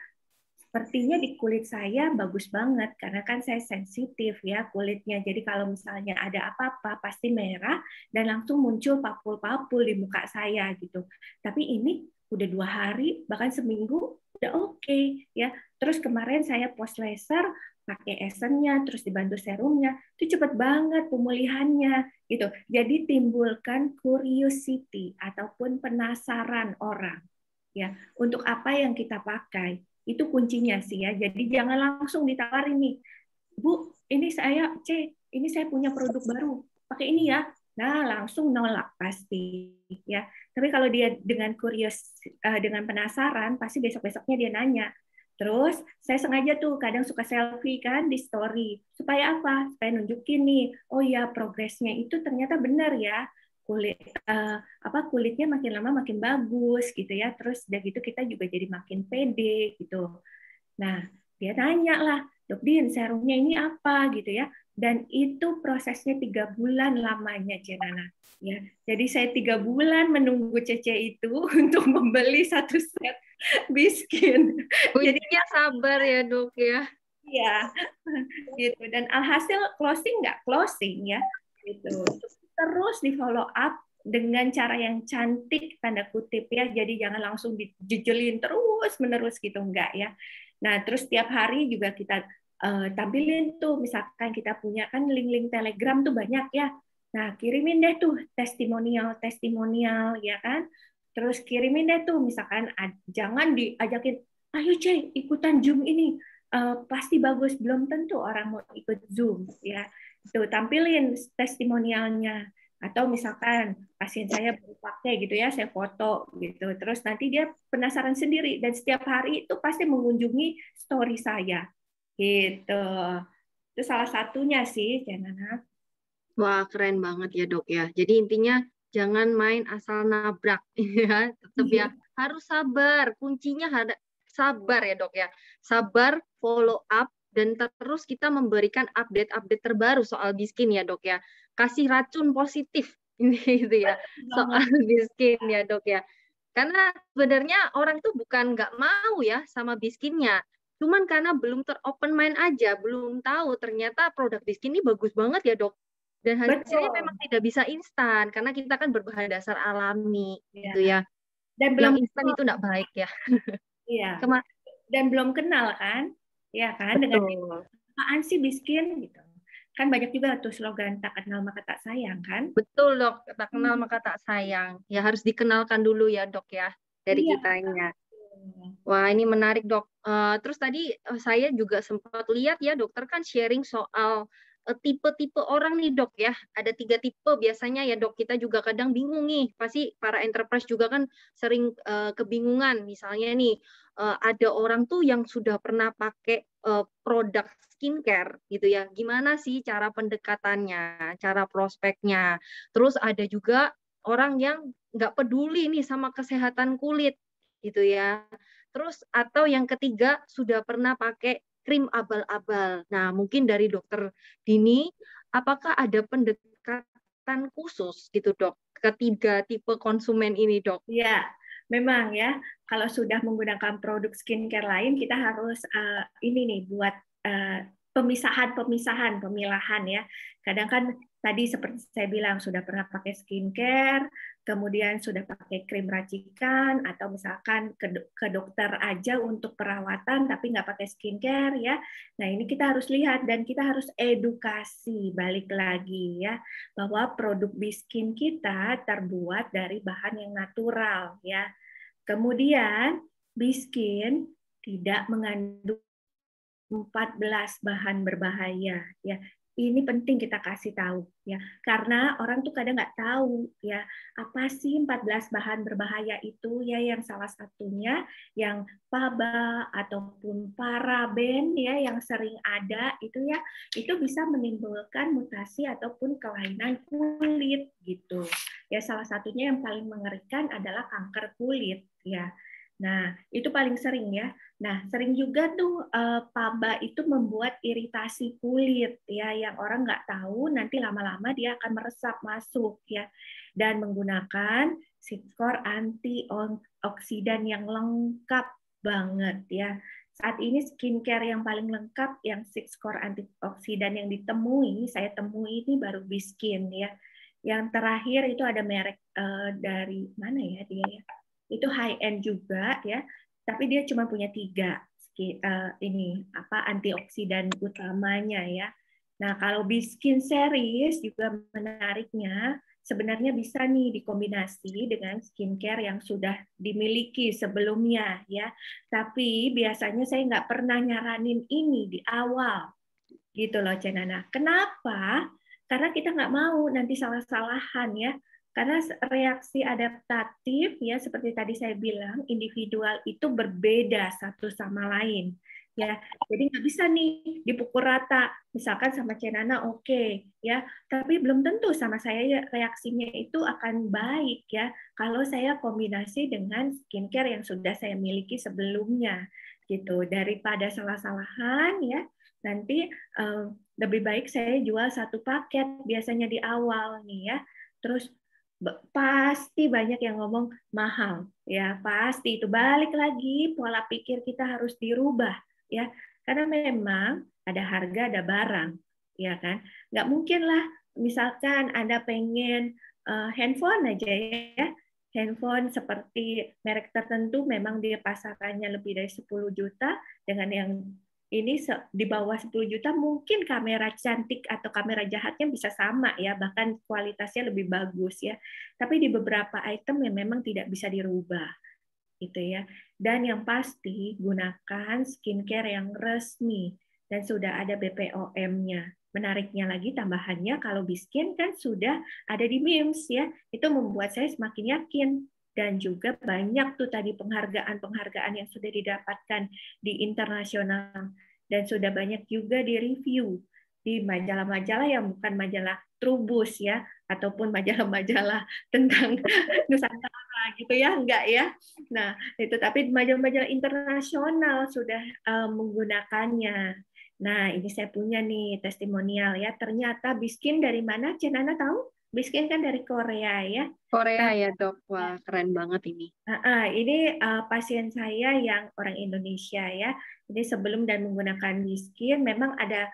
Sepertinya di kulit saya bagus banget, karena kan saya sensitif ya kulitnya. Jadi kalau misalnya ada apa-apa, pasti merah dan langsung muncul papul-papul di muka saya gitu. Tapi ini udah 2 hari, bahkan seminggu, udah oke ya. Terus kemarin saya post laser, pakai esennya, terus dibantu serumnya, itu cepet banget pemulihannya gitu. Jadi timbulkan curiosity ataupun penasaran orang ya untuk apa yang kita pakai. Itu kuncinya sih ya. Jadi jangan langsung ditawarin nih, Bu, ini saya ini saya punya produk baru, pakai ini ya. Nah, langsung nolak pasti ya. Tapi kalau dia dengan dengan penasaran, pasti besok-besoknya dia nanya. Terus saya sengaja tuh kadang suka selfie kan di story. Supaya apa? Supaya nunjukin nih, oh ya progresnya itu ternyata benar ya. Kulitnya makin lama makin bagus gitu ya. Terus udah gitu kita juga jadi makin pede gitu. Nah, dia tanya lah, Dok Din, serumnya ini apa gitu ya. Dan itu prosesnya 3 bulan lamanya, Cenana. Ya, jadi saya 3 bulan menunggu Cece itu untuk membeli 1 set Biskin. Kuncinya sabar ya dok ya. Iya, gitu. Dan alhasil closing nggak closing ya, gitu. Terus di follow up dengan cara yang cantik tanda kutip ya. Jadi jangan langsung dijejelin terus menerus gitu, enggak ya. Nah, terus tiap hari juga kita tampilin tuh, misalkan kita punya kan link-link Telegram tuh banyak ya. Nah, kirimin deh tuh testimonial ya kan. Terus kirimin deh tuh, misalkan jangan diajakin, ayo Cek, ikutan Zoom ini. Pasti bagus, belum tentu orang mau ikut Zoom ya. Tuh, tampilin testimonialnya. Atau misalkan pasien saya baru pakai gitu ya, saya foto gitu. Terus nanti dia penasaran sendiri dan setiap hari itu pasti mengunjungi story saya. Gitu. Itu salah satunya sih, Janana. Wah, keren banget ya dok ya. Jadi intinya jangan main asal nabrak ya. Tetap ya harus sabar. Kuncinya ada sabar ya dok ya. Sabar, follow up, dan terus kita memberikan update-update terbaru soal Biskin ya dok ya. Kasih racun positif ini gitu ya soal Biskin ya dok ya. Karena sebenarnya orang tuh bukan nggak mau ya sama Biskinnya. Cuman karena belum ter-open mind aja, belum tahu ternyata produk Biskin ini bagus banget ya dok. Dan hasilnya memang tidak bisa instan, karena kita kan berbahan dasar alami gitu ya. Dan yang instan itu nggak baik ya. Iya. Dan belum kenal kan? Ya kan? Betul. Dengan apaan sih Biskin gitu. Kan banyak juga tuh slogan tak kenal maka tak sayang kan? Betul dok, tak kenal maka tak sayang. Ya harus dikenalkan dulu ya dok ya dari kitanya. Wah ini menarik dok. Terus tadi saya juga sempat lihat ya dokter kan sharing soal tipe-tipe orang nih dok ya. Ada 3 tipe biasanya ya dok. Kita juga kadang bingung nih. Pasti para enterprise juga kan sering kebingungan. Misalnya nih ada orang tuh yang sudah pernah pakai produk skincare gitu ya. Gimana sih cara pendekatannya, cara prospeknya. Terus ada juga orang yang nggak peduli nih sama kesehatan kulit gitu ya. Terus atau yang ketiga sudah pernah pakai krim abal-abal. Nah, mungkin dari dokter Dini, apakah ada pendekatan khusus gitu dok, ketiga tipe konsumen ini dok? Iya, memang ya. Kalau sudah menggunakan produk skincare lain, kita harus ini nih buat pemilahan ya. Kadang kan tadi seperti saya bilang sudah pernah pakai skincare, kemudian sudah pakai krim racikan, atau misalkan ke dokter aja untuk perawatan tapi nggak pakai skincare ya. Nah ini kita harus lihat dan kita harus edukasi balik lagi ya, bahwa produk Biskin kita terbuat dari bahan yang natural ya. Kemudian Biskin tidak mengandung 14 bahan berbahaya ya. Ini penting kita kasih tahu ya, karena orang tuh kadang nggak tahu ya apa sih 14 bahan berbahaya itu ya, yang salah satunya yang PABA ataupun paraben ya yang sering ada itu ya, itu bisa menimbulkan mutasi ataupun kelainan kulit gitu. Ya salah satunya yang paling mengerikan adalah kanker kulit ya. Nah, itu paling sering ya. Nah, sering juga tuh PABA itu membuat iritasi kulit ya, yang orang nggak tahu nanti lama-lama dia akan meresap masuk ya. Dan menggunakan Sitcor antioksidan yang lengkap banget ya. Saat ini skincare yang paling lengkap yang Sitcor antioksidan yang ditemui, saya temui ini baru Biskin ya. Yang terakhir itu ada merek dari mana ya dia ya? Itu high end juga ya, tapi dia cuma punya 3 ini antioksidan utamanya ya. Nah kalau Biskin series juga menariknya, sebenarnya bisa nih dikombinasi dengan skincare yang sudah dimiliki sebelumnya ya. Tapi biasanya saya nggak pernah nyaranin ini di awal gitu loh Cenana. Kenapa? Karena kita nggak mau nanti salah-salahan ya. Karena reaksi adaptatif ya seperti tadi saya bilang, individual itu berbeda satu sama lain ya. Jadi nggak bisa nih dipukul rata. Misalkan sama Cenana oke ya, tapi belum tentu sama saya reaksinya itu akan baik ya kalau saya kombinasi dengan skincare yang sudah saya miliki sebelumnya gitu. Daripada salah-salahan ya, nanti lebih baik saya jual satu paket biasanya di awal nih ya. Terus pasti banyak yang ngomong mahal ya, pasti itu balik lagi pola pikir kita harus dirubah ya, karena memang ada harga ada barang ya kan. Nggak mungkin lah misalkan Anda pengen handphone aja ya, handphone seperti merek tertentu memang dia pasarannya lebih dari 10 juta, dengan yang ini di bawah 10 juta mungkin kamera cantik atau kamera jahatnya bisa sama ya, bahkan kualitasnya lebih bagus ya. Tapi di beberapa item yang memang tidak bisa dirubah gitu ya. Dan yang pasti gunakan skincare yang resmi dan sudah ada BPOM-nya. Menariknya lagi tambahannya kalau Biskin kan sudah ada di MIMS ya. Itu membuat saya semakin yakin. Dan juga banyak tuh tadi penghargaan-penghargaan yang sudah didapatkan di internasional, dan sudah banyak juga di review di majalah-majalah yang bukan majalah Trubus ya, ataupun majalah-majalah tentang Nusantara gitu ya, enggak ya. Nah itu, tapi majalah-majalah internasional sudah menggunakannya. Nah ini saya punya nih testimonial ya, ternyata Biskin dari mana Cenana tahu? Biskin kan dari Korea ya. Korea ya dok, wah keren banget ini. Ini pasien saya yang orang Indonesia ya. Jadi sebelum dan menggunakan Biskin memang ada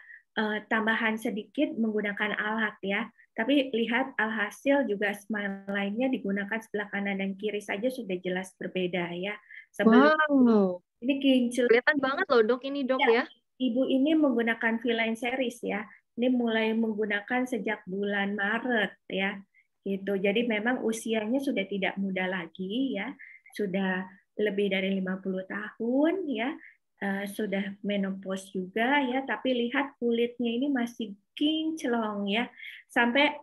tambahan sedikit menggunakan alat ya. Tapi lihat alhasil juga smile lainnya digunakan sebelah kanan dan kiri saja sudah jelas berbeda ya. Sebelum Wow, ini kinclong. kelihatan banget loh dok ini dok ya. Ibu ini menggunakan V-Line series ya. Ini mulai menggunakan sejak bulan Maret ya. Gitu. Jadi memang usianya sudah tidak muda lagi ya. Sudah lebih dari 50 tahun ya. Sudah menopause juga ya, tapi lihat kulitnya ini masih kinclong ya. Sampai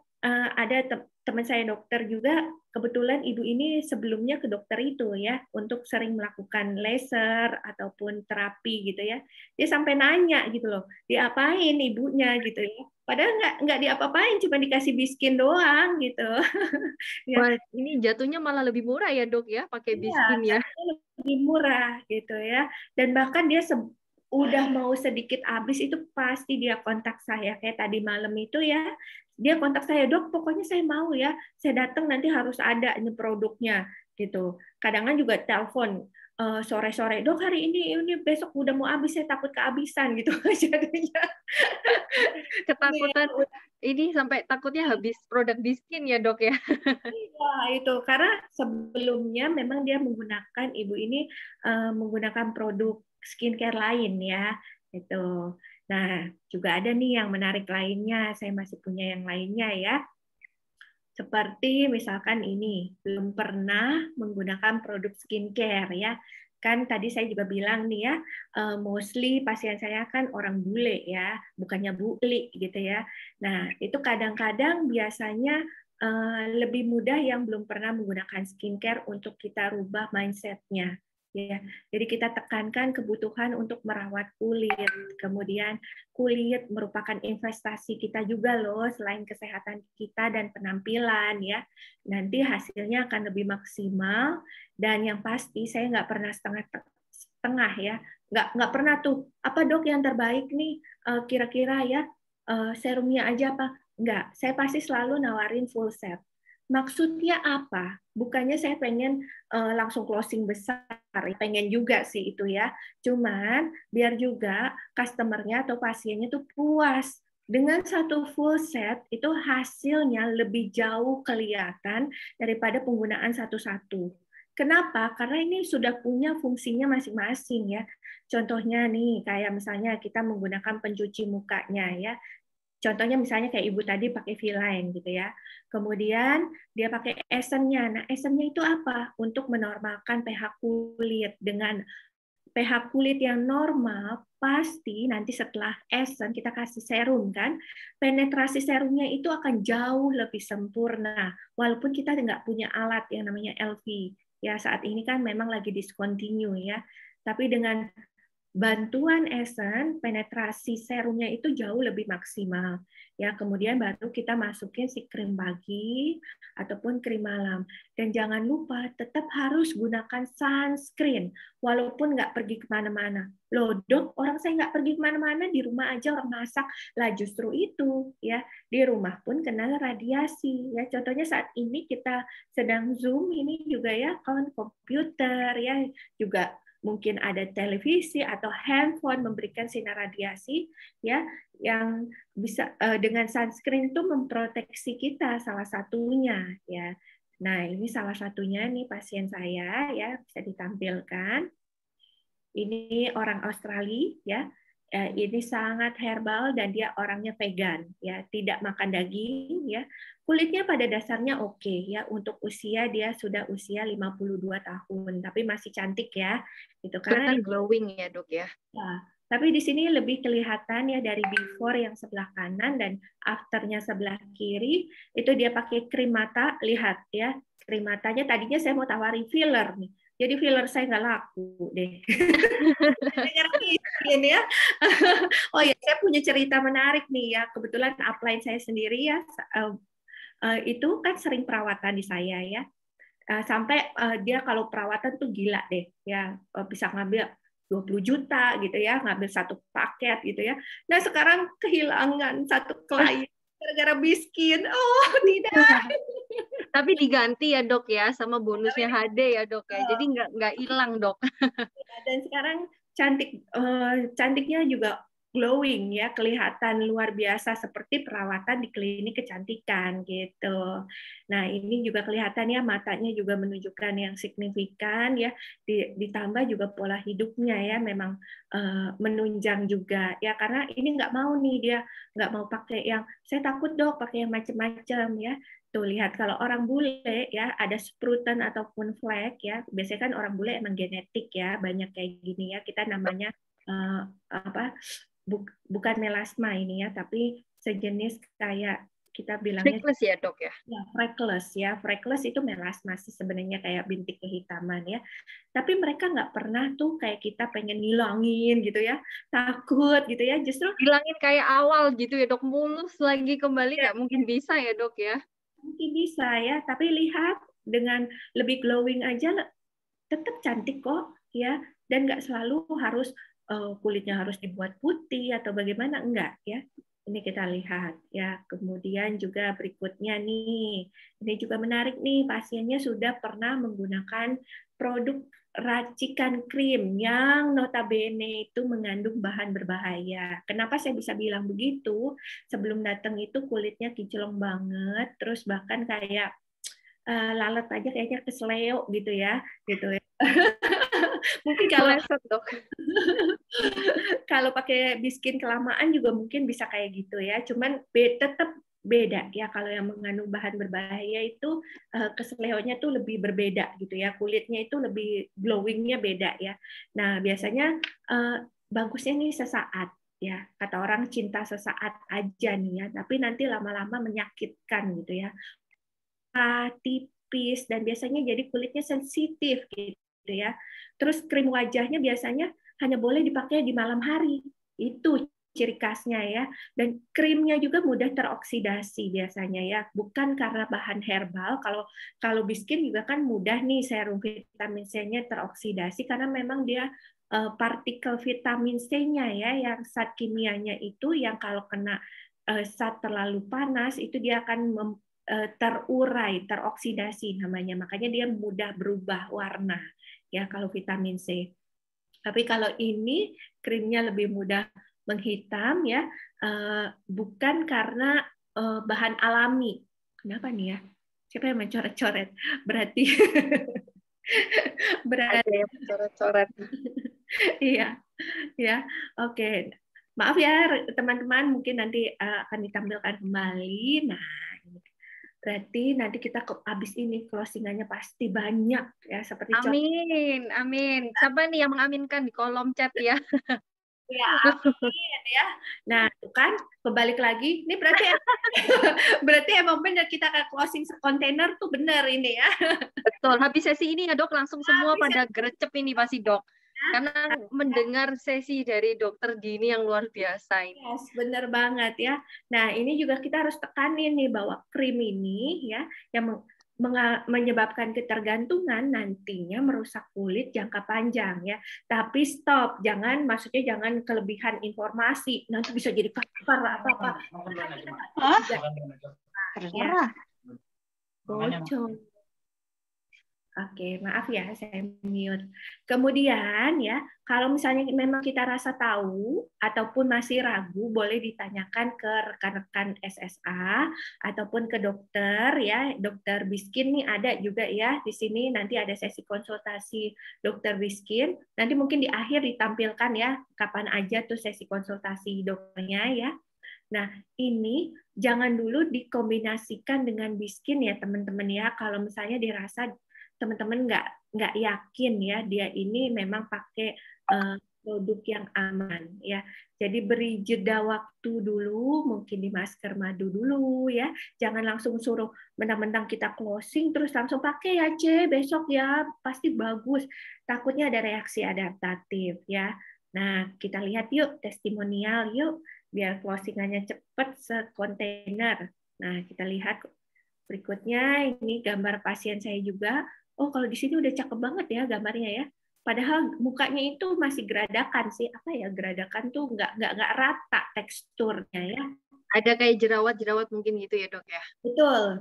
ada teman saya dokter juga, kebetulan ibu ini sebelumnya ke dokter itu ya, untuk sering melakukan laser ataupun terapi gitu ya. Dia sampai nanya gitu loh, diapain ibunya gitu ya. Padahal nggak diapa-apain, cuma dikasih Biskin doang gitu. Ya. Wah, ini jatuhnya malah lebih murah ya dok ya, pakai Biskin ya. Lebih murah gitu ya. Dan bahkan dia udah mau sedikit habis itu pasti dia kontak saya, kayak tadi malam itu ya, dia kontak saya, dok pokoknya saya mau ya, saya datang nanti harus ada ini produknya gitu. Kadang-kadang juga telepon, sore-sore, dok hari ini besok udah mau habis, saya takut kehabisan gitu. Jadinya Ketakutan ini sampai takutnya habis produk Biskin ya dok ya. iya, itu karena sebelumnya memang dia menggunakan ibu ini menggunakan produk skincare lain ya, itu. Nah, juga ada nih yang menarik lainnya. Saya masih punya yang lainnya ya. Seperti misalkan ini, belum pernah menggunakan produk skincare ya. Kan tadi saya juga bilang nih ya, mostly pasien saya kan orang bule ya, bukannya buli gitu ya. Nah, itu kadang-kadang biasanya lebih mudah yang belum pernah menggunakan skincare untuk kita rubah mindset-nya. Ya, jadi kita tekankan kebutuhan untuk merawat kulit. Kemudian kulit merupakan investasi kita juga loh, selain kesehatan kita dan penampilan ya. Nanti hasilnya akan lebih maksimal, dan yang pasti saya nggak pernah setengah ya, nggak pernah tuh apa dok yang terbaik nih kira-kira ya, serumnya aja apa? Nggak, saya pasti selalu nawarin full set. Maksudnya apa? Bukannya saya pengen langsung closing besar, pengen juga sih itu ya. Cuman biar juga customer-nya atau pasiennya tuh puas. Dengan satu full set itu hasilnya lebih jauh kelihatan daripada penggunaan satu-satu. Kenapa? Karena ini sudah punya fungsinya masing-masing ya. Contohnya nih, kayak misalnya kita menggunakan pencuci mukanya ya. Contohnya misalnya kayak ibu tadi pakai V-Line gitu ya. Kemudian dia pakai Essence-nya. Nah, Essence-nya itu apa? Untuk menormalkan pH kulit. Dengan pH kulit yang normal, pasti nanti setelah Essence kita kasih serum kan, penetrasi serumnya itu akan jauh lebih sempurna. Walaupun kita nggak punya alat yang namanya LV. Ya, saat ini kan memang lagi discontinue ya. Tapi dengan bantuan Essence, penetrasi serumnya itu jauh lebih maksimal. Ya, kemudian baru kita masukin si krim pagi ataupun krim malam. Dan jangan lupa tetap harus gunakan sunscreen walaupun nggak pergi kemana-mana. Loh dok, orang saya nggak pergi kemana-mana, di rumah aja orang masak. Lah justru itu ya, di rumah pun kena radiasi. Ya, contohnya saat ini kita sedang Zoom ini juga ya, komputer ya juga mungkin ada televisi atau handphone memberikan sinar radiasi ya, yang bisa dengan sunscreen itu memproteksi kita salah satunya ya. Nah, ini salah satunya nih pasien saya ya, bisa ditampilkan. Ini orang Australia ya. Ini sangat herbal dan dia orangnya vegan ya, tidak makan daging ya. Kulitnya pada dasarnya oke ya, untuk usia dia sudah usia 52 tahun tapi masih cantik ya. Itu karena glowing ya, Dok ya. Ya, tapi di sini lebih kelihatan ya dari before yang sebelah kanan dan afternya sebelah kiri, itu dia pakai krim mata, lihat ya. Krim matanya tadinya saya mau tawari filler nih. Jadi filler saya nggak laku deh. Ini ya. Oh ya, saya punya cerita menarik nih ya. Kebetulan upline saya sendiri ya, itu kan sering perawatan di saya ya. Sampai dia kalau perawatan tuh gila deh ya, bisa ngambil 20 juta gitu ya, ngambil satu paket gitu ya. Nah sekarang kehilangan satu klien gara-gara Biskin. Oh tidak. Tapi diganti ya dok ya sama bonusnya HD ya dok ya. Jadi nggak hilang dok. Dan sekarang cantiknya juga glowing ya, kelihatan luar biasa seperti perawatan di klinik kecantikan gitu. Nah ini juga kelihatan ya, matanya juga menunjukkan yang signifikan ya, ditambah juga pola hidupnya ya memang menunjang juga ya, karena ini nggak mau nih dia nggak mau pakai yang, saya takut dok pakai yang macam-macam ya. Tuh lihat kalau orang bule ya ada spruten ataupun flek ya, biasanya kan orang bule emang genetik ya, banyak kayak gini ya, kita namanya bukan melasma ini ya, tapi sejenis kayak kita bilangnya freckles ya dok ya. Ya, freckles ya, freckles itu melasma sih sebenarnya, kayak bintik kehitaman ya. Tapi mereka nggak pernah tuh kayak kita pengen ngilangin gitu ya, takut gitu ya, justru hilangin kayak awal gitu ya dok, mulus lagi kembali nggak mungkin bisa ya dok ya. Mungkin bisa ya, tapi lihat dengan lebih glowing aja tetap cantik kok ya, dan nggak selalu harus kulitnya harus dibuat putih atau bagaimana, enggak ya. Ini kita lihat ya. Kemudian juga berikutnya nih, ini juga menarik nih, pasiennya sudah pernah menggunakan produk racikan krim yang notabene itu mengandung bahan berbahaya. Kenapa saya bisa bilang begitu? Sebelum datang itu kulitnya kinclong banget, terus bahkan kayak lalat aja kayaknya kesleo gitu ya. Mungkin kalau Dok. kalau pakai biskin kelamaan juga mungkin bisa kayak gitu ya. Cuman tetap beda ya, kalau yang mengandung bahan berbahaya itu keseleonya tuh lebih berbeda gitu ya, kulitnya itu lebih glowingnya beda ya. Nah biasanya bagusnya nih sesaat ya, kata orang cinta sesaat aja nih ya, tapi nanti lama-lama menyakitkan gitu ya, tipis dan biasanya jadi kulitnya sensitif gitu ya. Terus krim wajahnya biasanya hanya boleh dipakai di malam hari, itu ciri khasnya ya. Dan krimnya juga mudah teroksidasi biasanya ya, bukan karena bahan herbal. Kalau biskin juga kan mudah nih serum vitamin C-nya teroksidasi karena memang dia partikel vitamin C-nya ya, yang zat kimianya itu yang kalau kena zat terlalu panas itu dia akan terurai, teroksidasi namanya. Makanya dia mudah berubah warna ya kalau vitamin C. Tapi kalau ini krimnya lebih mudah menghitam ya, bukan karena bahan alami. Kenapa nih ya? Siapa yang mencoret-coret? Berarti Ada yang coret-coret. iya, ya, oke. Maaf ya teman-teman, mungkin nanti akan ditampilkan kembali. Nah, berarti nanti kita habis ini closingannya pasti banyak ya, seperti Amin, amin. Siapa nih yang mengaminkan di kolom chat ya? Ya, amin ya. Nah, itu kan kebalik lagi. Ini berarti emang benar kita akan closing kontainer tuh benar ini ya. Betul. Habis sesi ini ya dok, langsung semua pada gercep ini pasti dok. Karena mendengar sesi dari dokter Dini yang luar biasa ini. Yes, benar banget ya. Nah, ini juga kita harus tekanin nih bahwa krim ini ya yang menyebabkan ketergantungan nantinya merusak kulit jangka panjang ya. Tapi stop, maksudnya jangan kelebihan informasi, nanti bisa jadi kanker apa-apa. Ya. Bocor. Oke, maaf ya, saya mute. Kemudian ya, kalau misalnya memang kita rasa tahu ataupun masih ragu, boleh ditanyakan ke rekan-rekan SSA ataupun ke dokter ya. Dokter Biskin nih ada juga ya di sini. Nanti ada sesi konsultasi dokter Biskin. Nanti mungkin di akhir ditampilkan ya kapan aja tuh sesi konsultasi dokternya ya. Nah, ini jangan dulu dikombinasikan dengan Biskin ya teman-teman ya. Kalau misalnya dirasa teman-teman nggak yakin ya dia ini memang pakai produk yang aman ya. Jadi beri jeda waktu dulu, mungkin di masker madu dulu ya. Jangan langsung suruh mentang-mentang kita closing terus langsung pakai ya C besok ya pasti bagus. Takutnya ada reaksi adaptatif ya. Nah, kita lihat yuk testimonial yuk biar closingannya cepat sekontainer. Nah, kita lihat berikutnya ini gambar pasien saya juga. Oh, kalau di sini udah cakep banget ya gambarnya ya. Padahal mukanya itu masih geradakan sih. Apa ya, geradakan tuh nggak rata teksturnya ya. Ada kayak jerawat-jerawat mungkin gitu ya dok ya?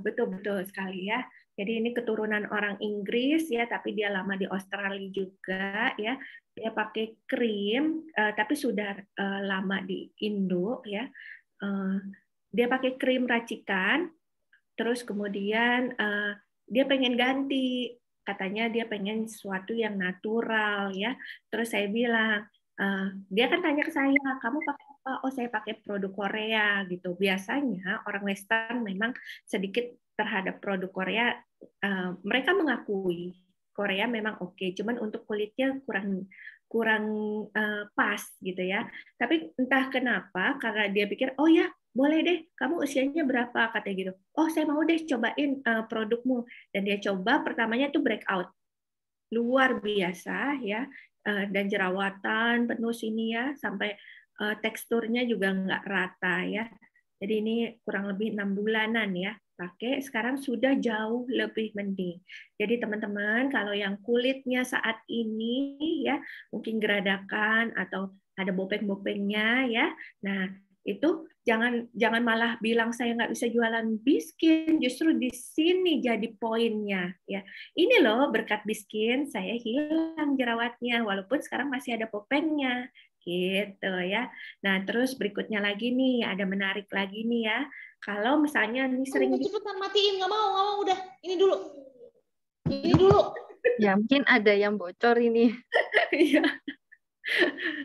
Betul sekali ya. Jadi ini keturunan orang Inggris ya, tapi dia lama di Australia juga ya. Dia pakai krim, tapi sudah lama di Indo ya. Dia pakai krim racikan, terus kemudian dia pengen ganti. Katanya dia pengen sesuatu yang natural ya. Terus saya bilang, dia kan tanya ke saya, kamu pakai apa? Oh, saya pakai produk Korea gitu. Biasanya orang Western memang sedikit terhadap produk Korea, mereka mengakui Korea memang oke, cuman untuk kulitnya kurang pas gitu ya. Tapi entah kenapa, karena dia pikir, oh ya boleh deh, kamu usianya berapa? Katanya gitu. Oh, saya mau deh cobain produkmu. Dan dia coba, pertamanya itu breakout. Luar biasa ya. Dan jerawatan penuh sini ya, sampai teksturnya juga nggak rata ya. Jadi ini kurang lebih 6 bulanan ya. Pakai, sekarang sudah jauh lebih mending. Jadi teman-teman, kalau yang kulitnya saat ini ya, mungkin geradakan atau ada bopeng-bopengnya ya. Nah, itu jangan malah bilang saya nggak bisa jualan Biskin, justru di sini jadi poinnya ya. Ini loh berkat Biskin saya hilang jerawatnya walaupun sekarang masih ada popengnya gitu ya. Nah terus berikutnya lagi nih ada menarik lagi nih ya. Kalau misalnya nih sering cepetan matiin, nggak mau udah ini dulu. Ya mungkin ada yang bocor ini. Iya.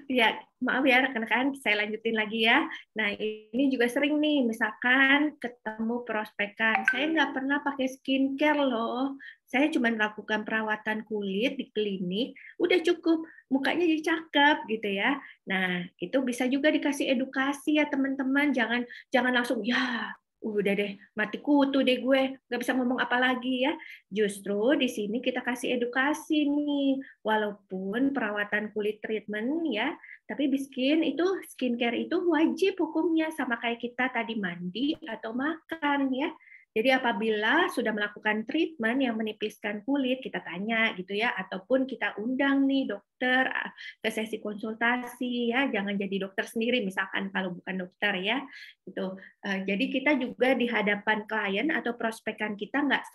Ya, maaf ya rekan-rekan, saya lanjutin lagi ya. Nah, ini juga sering nih, misalkan ketemu prospekan, saya nggak pernah pakai skincare loh. Saya cuma melakukan perawatan kulit di klinik, udah cukup, mukanya jadi cakep gitu ya. Nah, itu bisa juga dikasih edukasi ya teman-teman, jangan langsung ya udah deh mati kutu deh gue nggak bisa ngomong apa lagi ya. Justru di sini kita kasih edukasi nih, walaupun perawatan kulit treatment ya, tapi Biskin itu skincare itu wajib hukumnya sama kayak kita tadi mandi atau makan ya. Jadi apabila sudah melakukan treatment yang menipiskan kulit, kita tanya gitu ya, ataupun kita undang nih dokter ke sesi konsultasi ya, jangan jadi dokter sendiri misalkan kalau bukan dokter ya. Gitu. Jadi kita juga di hadapan klien atau prospekan kita nggak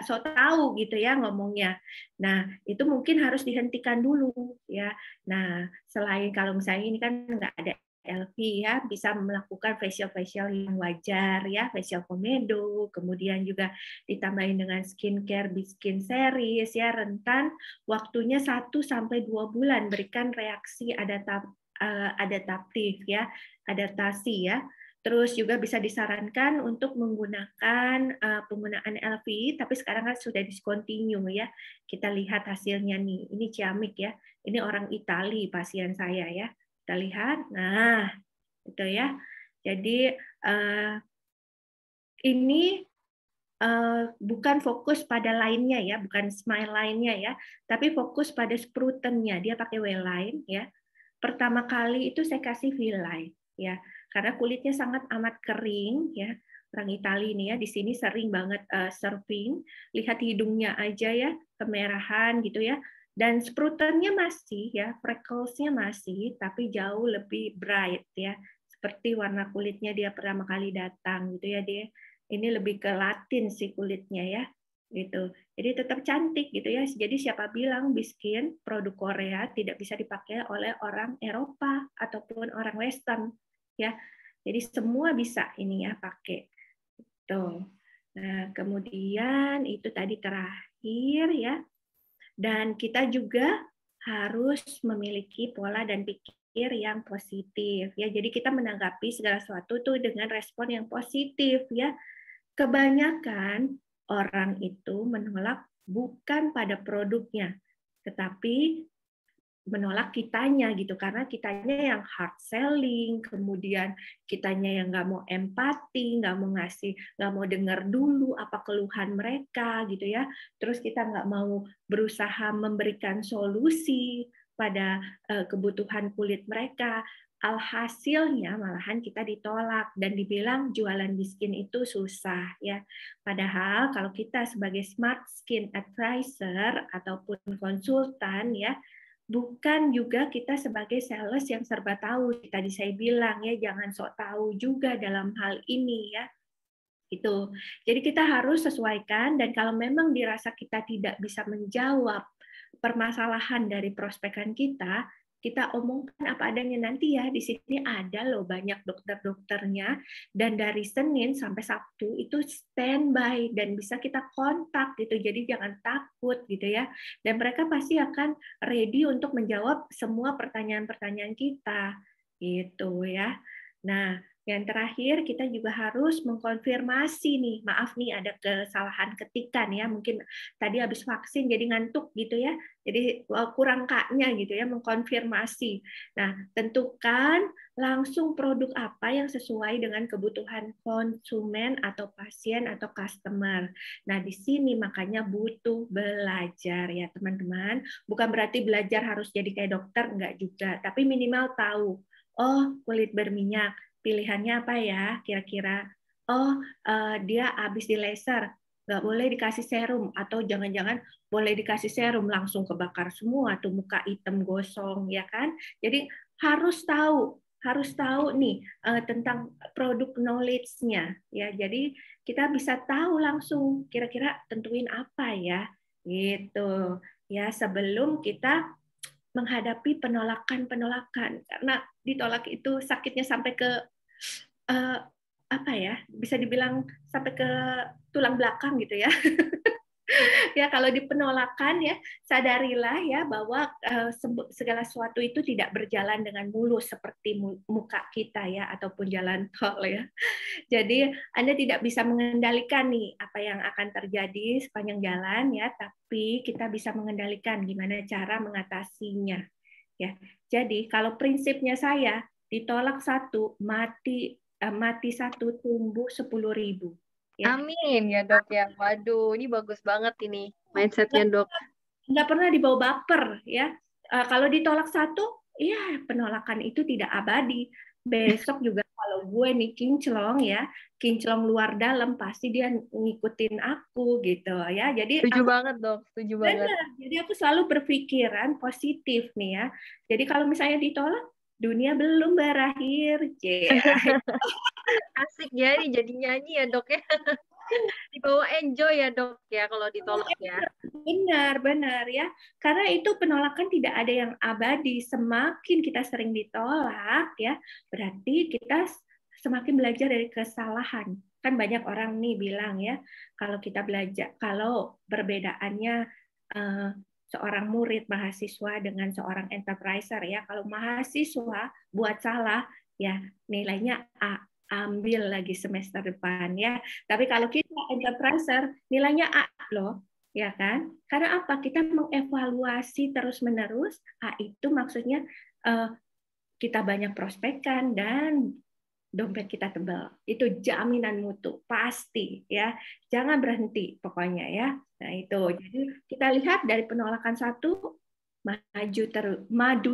sok tahu gitu ya ngomongnya. Nah itu mungkin harus dihentikan dulu ya. Nah selain kalau misalnya ini kan nggak ada LV ya, bisa melakukan facial yang wajar ya, facial komedo, kemudian juga ditambahin dengan skincare Biskin series ya, rentan waktunya 1-2 bulan berikan reaksi adaptif ya, adaptasi ya. Terus juga bisa disarankan untuk menggunakan penggunaan LV, tapi sekarang kan sudah discontinue ya. Kita lihat hasilnya nih, ini ciamik ya, ini orang Itali pasien saya ya. Kita lihat, nah itu ya. Jadi ini bukan fokus pada lainnya ya, bukan smile lainnya ya, tapi fokus pada sprutennya. Dia pakai W-line ya. Pertama kali itu saya kasih V-line ya, karena kulitnya sangat amat kering ya. Orang Itali ini ya, di sini sering banget surfing, lihat hidungnya aja ya, kemerahan gitu ya. Dan sprutennya masih ya, freckles-nya masih, tapi jauh lebih bright ya, seperti warna kulitnya dia pertama kali datang gitu ya dia. Ini lebih ke Latin sih kulitnya ya, gitu. Jadi tetap cantik gitu ya. Jadi siapa bilang Biskin produk Korea tidak bisa dipakai oleh orang Eropa ataupun orang Western ya. Jadi semua bisa ini ya pakai. Tuh. Nah, kemudian itu tadi terakhir ya. Dan kita juga harus memiliki pola dan pikir yang positif ya. Jadi kita menanggapi segala sesuatu tuh dengan respon yang positif ya. Kebanyakan orang itu menolak bukan pada produknya, tetapi menolak kitanya gitu, karena kitanya yang hard selling, kemudian kitanya yang nggak mau empati, nggak mau ngasih, nggak mau dengar dulu apa keluhan mereka gitu ya. Terus kita nggak mau berusaha memberikan solusi pada kebutuhan kulit mereka. Alhasilnya malahan kita ditolak dan dibilang jualan Biskin itu susah ya. Padahal kalau kita sebagai Smart Skin Advisor ataupun konsultan ya, bukan juga kita sebagai sales yang serba tahu. Tadi saya bilang ya, jangan sok tahu juga dalam hal ini ya. Itu. Jadi kita harus sesuaikan, dan kalau memang dirasa kita tidak bisa menjawab permasalahan dari prospekan kita omongkan apa adanya. Nanti ya di sini ada loh banyak dokter-dokternya, dan dari Senin sampai Sabtu itu standby dan bisa kita kontak gitu. Jadi jangan takut gitu ya. Dan mereka pasti akan ready untuk menjawab semua pertanyaan-pertanyaan kita gitu ya. Nah, yang terakhir, kita juga harus mengkonfirmasi nih. Maaf nih, ada kesalahan ketikan ya. Mungkin tadi habis vaksin jadi ngantuk gitu ya. Jadi kurang kaknya gitu ya, mengkonfirmasi. Nah, tentukan langsung produk apa yang sesuai dengan kebutuhan konsumen atau pasien atau customer. Nah, di sini makanya butuh belajar ya teman-teman. Bukan berarti belajar harus jadi kayak dokter, enggak juga. Tapi minimal tahu, oh kulit berminyak, pilihannya apa ya kira-kira? Oh, dia habis di laser, nggak boleh dikasih serum, atau jangan-jangan boleh dikasih serum langsung kebakar semua tuh muka hitam gosong ya kan? Jadi harus tahu harus tahu nih tentang produk knowledge-nya ya. Jadi kita bisa tahu langsung kira-kira tentuin apa ya gitu ya sebelum kita menghadapi penolakan-penolakan, karena ditolak itu sakitnya sampai ke apa ya, bisa dibilang sampai ke tulang belakang gitu ya. Ya kalau di penolakan ya sadarilah ya bahwa segala sesuatu itu tidak berjalan dengan mulus seperti muka kita ya ataupun jalan tol ya. Jadi Anda tidak bisa mengendalikan nih apa yang akan terjadi sepanjang jalan ya, tapi kita bisa mengendalikan gimana cara mengatasinya ya. Jadi kalau prinsipnya saya ditolak satu mati satu tumbuh 10.000. Ya. Amin ya dok ya. Waduh, ini bagus banget ini mindsetnya dok. Nggak pernah dibawa baper ya. Kalau ditolak satu, ya penolakan itu tidak abadi. Besok juga kalau gue nih kinclong ya, kinclong luar dalam pasti dia ngikutin aku gitu ya. Jadi setuju banget dok, setuju banget. Jadi aku selalu berpikiran positif nih ya. Jadi kalau misalnya ditolak, dunia belum berakhir. Asik ya, ini jadi nyanyi ya dok ya. Dibawa enjoy ya dok ya kalau ditolak ya. Benar ya. Karena itu penolakan tidak ada yang abadi. Semakin kita sering ditolak ya, berarti kita semakin belajar dari kesalahan. Kan banyak orang nih bilang ya, kalau kita belajar, kalau perbedaannya seorang murid mahasiswa dengan seorang enterpriser ya, kalau mahasiswa buat salah ya nilainya A, ambil lagi semester depan ya. Tapi kalau kita enterpriser nilainya A loh, ya kan? Karena apa? Kita mengevaluasi terus-menerus. A itu maksudnya kita banyak prospekkan dan dompet kita tebal. Itu jaminan mutu pasti ya. Jangan berhenti pokoknya ya. Nah itu. Jadi kita lihat dari penolakan satu maju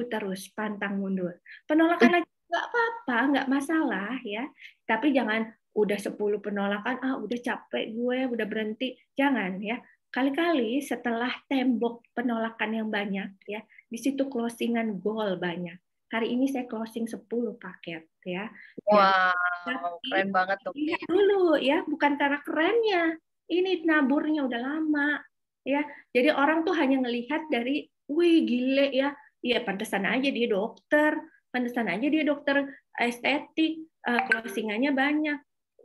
terus, pantang mundur. Penolakan aja nggak apa-apa, nggak masalah ya. Tapi jangan udah 10 penolakan, udah capek gue, udah berhenti. Jangan ya. Kali-kali setelah tembok penolakan yang banyak ya, di situ closingan goal banyak. Hari ini saya closing 10 paket ya. Wow, keren banget dok. Lihat dulu ya, bukan karena kerennya. Ini naburnya udah lama ya. Jadi orang tuh hanya ngelihat dari, wih gile ya. Iya pantesan aja dia dokter, pantesan aja dia dokter estetik, closingannya banyak.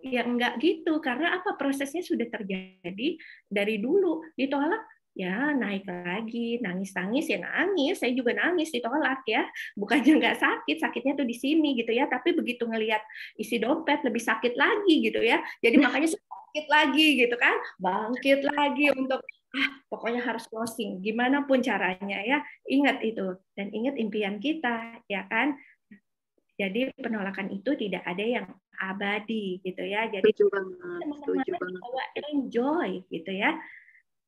Ya enggak gitu, karena apa, prosesnya sudah terjadi dari dulu. Ditolak ya naik lagi, nangis ya nangis, saya juga nangis ditolak ya, bukannya nggak sakit, sakitnya tuh di sini gitu ya, tapi begitu ngelihat isi dompet lebih sakit lagi gitu ya, jadi makanya sakit lagi gitu kan, bangkit lagi untuk pokoknya harus closing, gimana pun caranya ya, ingat itu, dan ingat impian kita ya kan. Jadi penolakan itu tidak ada yang abadi gitu ya. Jadi teman-teman enjoy gitu ya.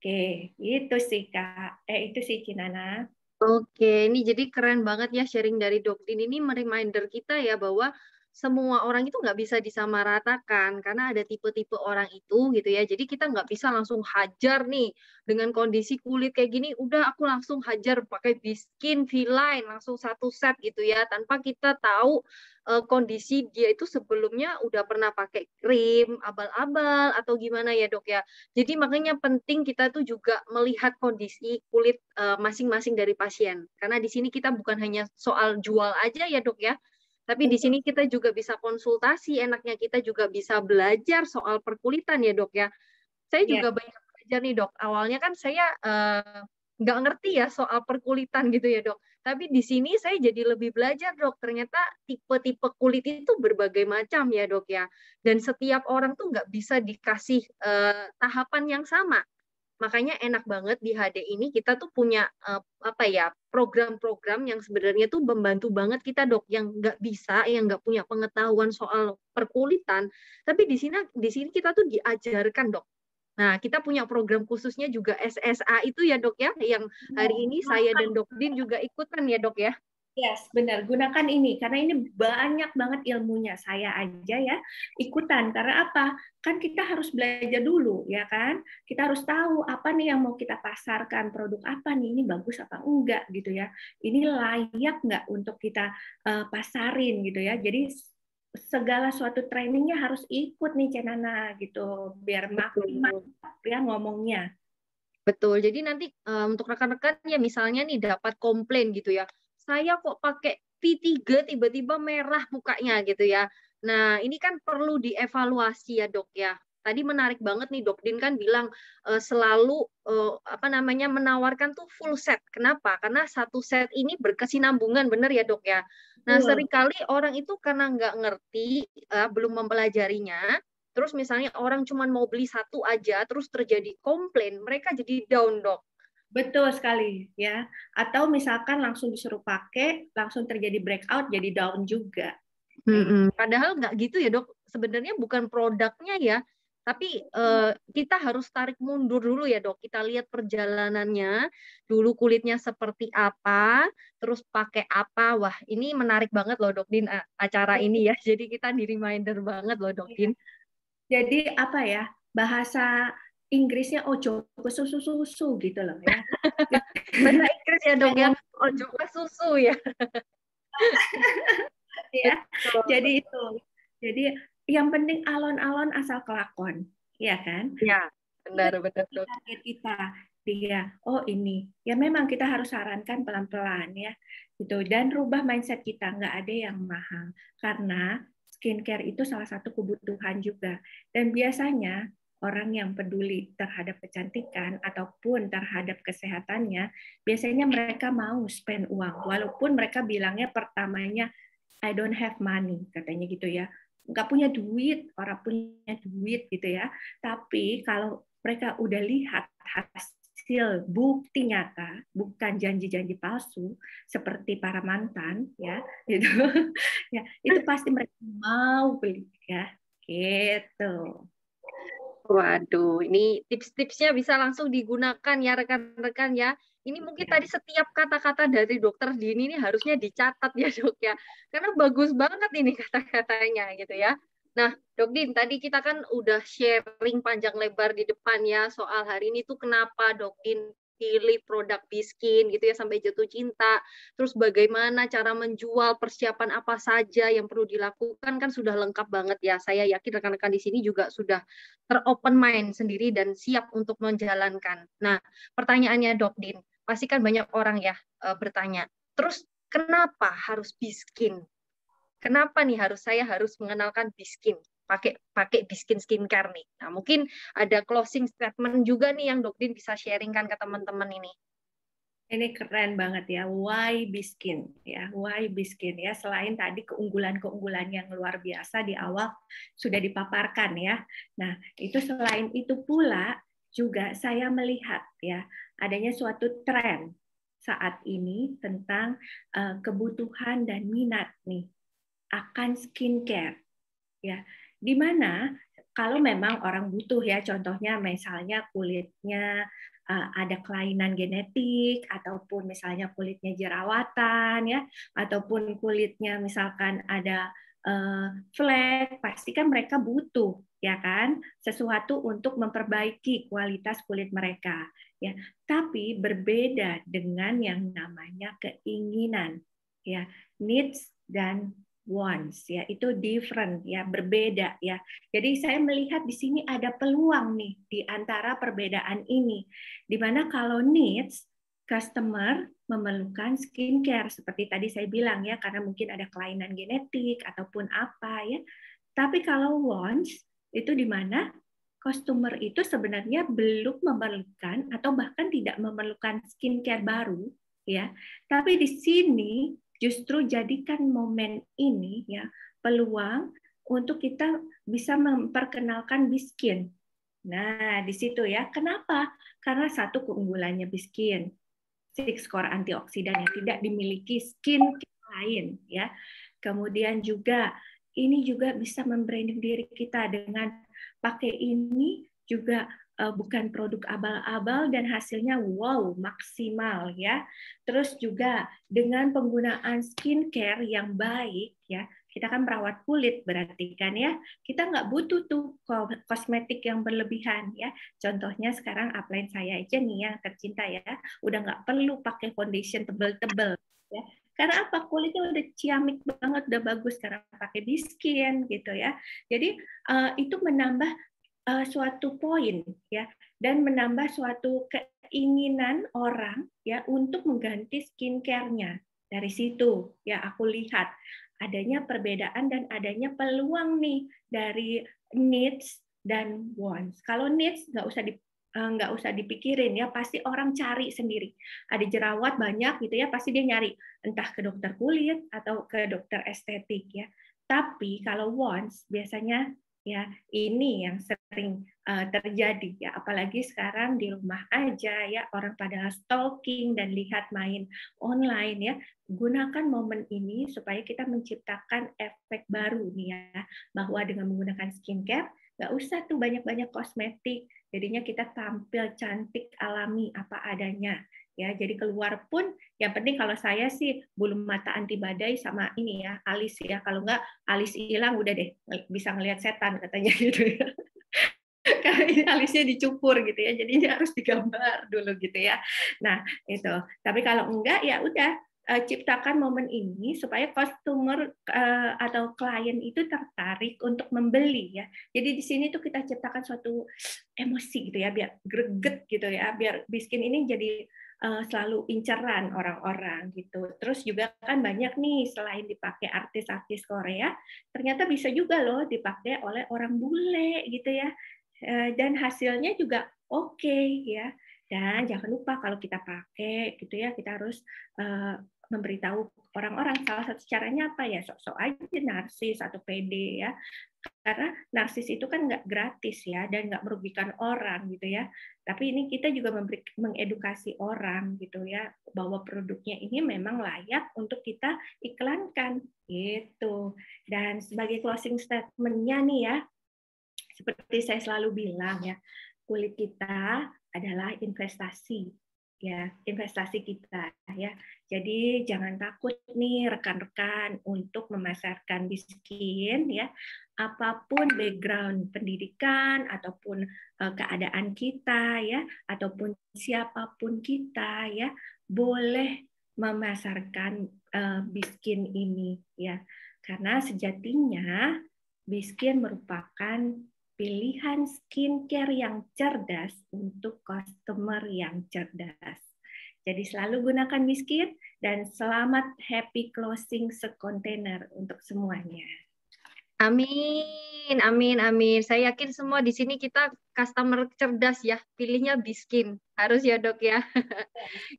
Oke, itu sih Kak. Itu sih Cinana. Oke, ini jadi keren banget ya sharing dari Doktin ini reminder kita ya bahwa semua orang itu nggak bisa disamaratakan karena ada tipe-tipe orang itu gitu ya. Jadi kita nggak bisa langsung hajar nih dengan kondisi kulit kayak gini, udah aku langsung hajar pakai Biskin, V-Line, langsung satu set gitu ya, tanpa kita tahu kondisi dia itu sebelumnya udah pernah pakai krim, abal-abal atau gimana ya dok ya. Jadi makanya penting kita tuh juga melihat kondisi kulit masing-masing dari pasien. Karena di sini kita bukan hanya soal jual aja ya dok ya, tapi di sini kita juga bisa konsultasi, enaknya kita juga bisa belajar soal perkulitan ya dok ya. Saya juga banyak belajar nih dok. Awalnya kan saya nggak ngerti ya soal perkulitan gitu ya dok. Tapi di sini saya jadi lebih belajar dok. Ternyata tipe-tipe kulit itu berbagai macam ya dok ya. Dan setiap orang tuh nggak bisa dikasih tahapan yang sama. Makanya enak banget di HD ini kita tuh punya program-program yang sebenarnya tuh membantu banget kita dok yang nggak bisa, yang nggak punya pengetahuan soal perkulitan. Tapi di sini kita tuh diajarkan dok. Nah kita punya program khususnya juga SSA itu ya dok ya, yang hari ini saya dan Dok Din juga ikutan ya dok ya. Yes, benar. Gunakan ini karena ini banyak banget ilmunya. Saya aja ya ikutan. Karena apa? Kan kita harus belajar dulu, ya kan? Kita harus tahu apa nih yang mau kita pasarkan, produk apa nih, ini bagus apa enggak gitu ya. Ini layak nggak untuk kita pasarin gitu ya. Jadi segala suatu trainingnya harus ikut nih Cenana gitu, biar makin mantap ya ngomongnya. Betul. Jadi nanti untuk rekan-rekan ya misalnya nih dapat komplain gitu ya. Saya kok pakai V3 tiba-tiba merah mukanya gitu ya. Nah, ini kan perlu dievaluasi ya, Dok ya. Tadi menarik banget nih Dok Din kan bilang selalu apa namanya menawarkan tuh full set. Kenapa? Karena satu set ini berkesinambungan, bener ya, Dok ya. Nah, seringkali orang itu karena nggak ngerti, belum mempelajarinya, terus misalnya orang cuma mau beli satu aja, terus terjadi komplain, mereka jadi down, Dok. Betul sekali ya. Atau misalkan langsung disuruh pakai, langsung terjadi breakout, jadi down juga. Padahal nggak gitu ya, Dok. Sebenarnya bukan produknya ya, tapi kita harus tarik mundur dulu ya, Dok. Kita lihat perjalanannya, dulu kulitnya seperti apa, terus pakai apa. Wah, ini menarik banget loh, Dok Din, acara ini ya. Jadi kita di reminder banget loh, Dok Din. Jadi apa ya, bahasa Inggrisnya ojo ke susu-susu gitu loh ya. Bahasa Inggris ya, Dok ya. Ojo ke susu ya. Ya. Jadi itu. Jadi yang penting alon-alon asal kelakon, ya kan? Ya, benar-benar, Dok. Target kita dia, oh ini, ya memang kita harus sarankan pelan-pelan ya, gitu. Dan rubah mindset kita, nggak ada yang mahal, karena skincare itu salah satu kebutuhan juga. Dan biasanya orang yang peduli terhadap kecantikan ataupun terhadap kesehatannya, biasanya mereka mau spend uang, walaupun mereka bilangnya pertamanya I don't have money, katanya gitu ya. Nggak punya duit, orang punya duit gitu ya. Tapi kalau mereka udah lihat hasil bukti nyata, bukan janji-janji palsu seperti para mantan ya, gitu. Ya, itu pasti mereka mau beli ya. Gitu. Waduh, ini tips-tipsnya bisa langsung digunakan ya rekan-rekan ya. Ini mungkin tadi setiap kata-kata dari dokter Dini ini harusnya dicatat ya, Dok ya. Karena bagus banget ini kata-katanya gitu ya. Nah, Dok Din, tadi kita kan udah sharing panjang lebar di depan ya soal hari ini tuh kenapa Dok Din pilih produk Biskin gitu ya sampai jatuh cinta. Terus bagaimana cara menjual, persiapan apa saja yang perlu dilakukan kan sudah lengkap banget ya. Saya yakin rekan-rekan di sini juga sudah teropen mind sendiri dan siap untuk menjalankan. Nah, pertanyaannya Dok Din, pasti kan banyak orang ya bertanya. Terus kenapa harus Biskin? Kenapa nih saya harus mengenalkan Biskin? Pakai Biskin skincare nih. Nah, mungkin ada closing statement juga nih yang Dok Din bisa sharingkan ke teman-teman ini. Ini keren banget ya, why Biskin ya, why Biskin ya. Selain tadi keunggulan-keunggulan yang luar biasa di awal sudah dipaparkan ya. Nah, itu selain itu pula juga saya melihat ya adanya suatu tren saat ini tentang kebutuhan dan minat nih akan skincare ya. Di mana kalau memang orang butuh ya, contohnya misalnya kulitnya ada kelainan genetik, ataupun misalnya kulitnya jerawatan ya, ataupun kulitnya misalkan ada flek, pasti kan mereka butuh ya kan sesuatu untuk memperbaiki kualitas kulit mereka ya. Tapi berbeda dengan yang namanya keinginan ya, needs dan wants ya, itu different ya, berbeda ya. Jadi saya melihat di sini ada peluang nih di antara perbedaan ini, di mana kalau needs, customer memerlukan skincare seperti tadi saya bilang ya, karena mungkin ada kelainan genetik ataupun apa ya. Tapi kalau wants itu di mana customer itu sebenarnya belum memerlukan atau bahkan tidak memerlukan skincare baru ya. Tapi di sini justru jadikan momen ini ya peluang untuk kita bisa memperkenalkan Biskin. Nah, di situ ya. Kenapa? Karena satu keunggulannya Biskin, 6 core antioksidan yang tidak dimiliki skincare lain ya. Kemudian juga ini juga bisa membranding diri kita dengan pakai ini juga bukan produk abal-abal dan hasilnya wow maksimal ya. Terus juga dengan penggunaan skincare yang baik ya, kita kan merawat kulit berarti kan ya, kita nggak butuh tuh kosmetik yang berlebihan ya. Contohnya sekarang upline saya aja nih yang tercinta ya, udah nggak perlu pakai foundation tebel-tebel ya. Karena apa? Kulitnya udah ciamik banget, udah bagus karena pakai Biskin gitu ya. Jadi itu menambah suatu poin ya, dan menambah suatu keinginan orang ya untuk mengganti skincare-nya. Dari situ ya aku lihat adanya perbedaan dan adanya peluang nih dari needs dan wants. Kalau needs nggak usah dipikirin ya, pasti orang cari sendiri. Ada jerawat banyak gitu ya, pasti dia nyari entah ke dokter kulit atau ke dokter estetik ya. Tapi kalau wants biasanya ya ini yang sering terjadi ya, apalagi sekarang di rumah aja ya, orang pada stalking dan lihat main online ya. Gunakan momen ini supaya kita menciptakan efek baru nih ya, bahwa dengan menggunakan skincare nggak usah tuh banyak-banyak kosmetik, jadinya kita tampil cantik alami apa adanya ya. Jadi keluar pun yang penting kalau saya sih bulu mata anti badai sama ini ya, alis ya. Kalau nggak alis hilang udah deh bisa ngelihat setan katanya gitu ya. Karena ini alisnya dicukur gitu ya, jadinya harus digambar dulu gitu ya. Nah itu. Tapi kalau enggak ya udah, ciptakan momen ini supaya customer atau klien itu tertarik untuk membeli ya. Jadi di sini tuh kita ciptakan suatu emosi gitu ya, biar greget gitu ya, biar Biskin ini jadi selalu inceran orang-orang gitu. Terus juga kan banyak nih selain dipakai artis-artis Korea, ternyata bisa juga loh dipakai oleh orang bule gitu ya. Dan hasilnya juga oke ya. Dan jangan lupa kalau kita pakai gitu ya, kita harus memberitahu orang-orang. Salah satu caranya apa ya? Sok-sok aja narsis atau pede ya. Karena narsis itu kan nggak gratis ya, dan nggak merugikan orang gitu ya. Tapi ini kita juga mengedukasi orang gitu ya, bahwa produknya ini memang layak untuk kita iklankan gitu. Dan sebagai closing statement-nya nih ya, seperti saya selalu bilang ya, kulit kita adalah investasi ya, investasi kita ya. Jadi jangan takut nih rekan-rekan untuk memasarkan Biskin ya. Apapun background pendidikan ataupun keadaan kita ya, ataupun siapapun kita ya, boleh memasarkan Biskin ini ya. Karena sejatinya Biskin merupakan pilihan skincare yang cerdas untuk customer yang cerdas. Jadi selalu gunakan Biskin dan selamat happy closing sekontainer untuk semuanya. Amin, amin, amin. Saya yakin semua di sini kita customer cerdas ya, pilihnya Biskin. Harus ya dok ya.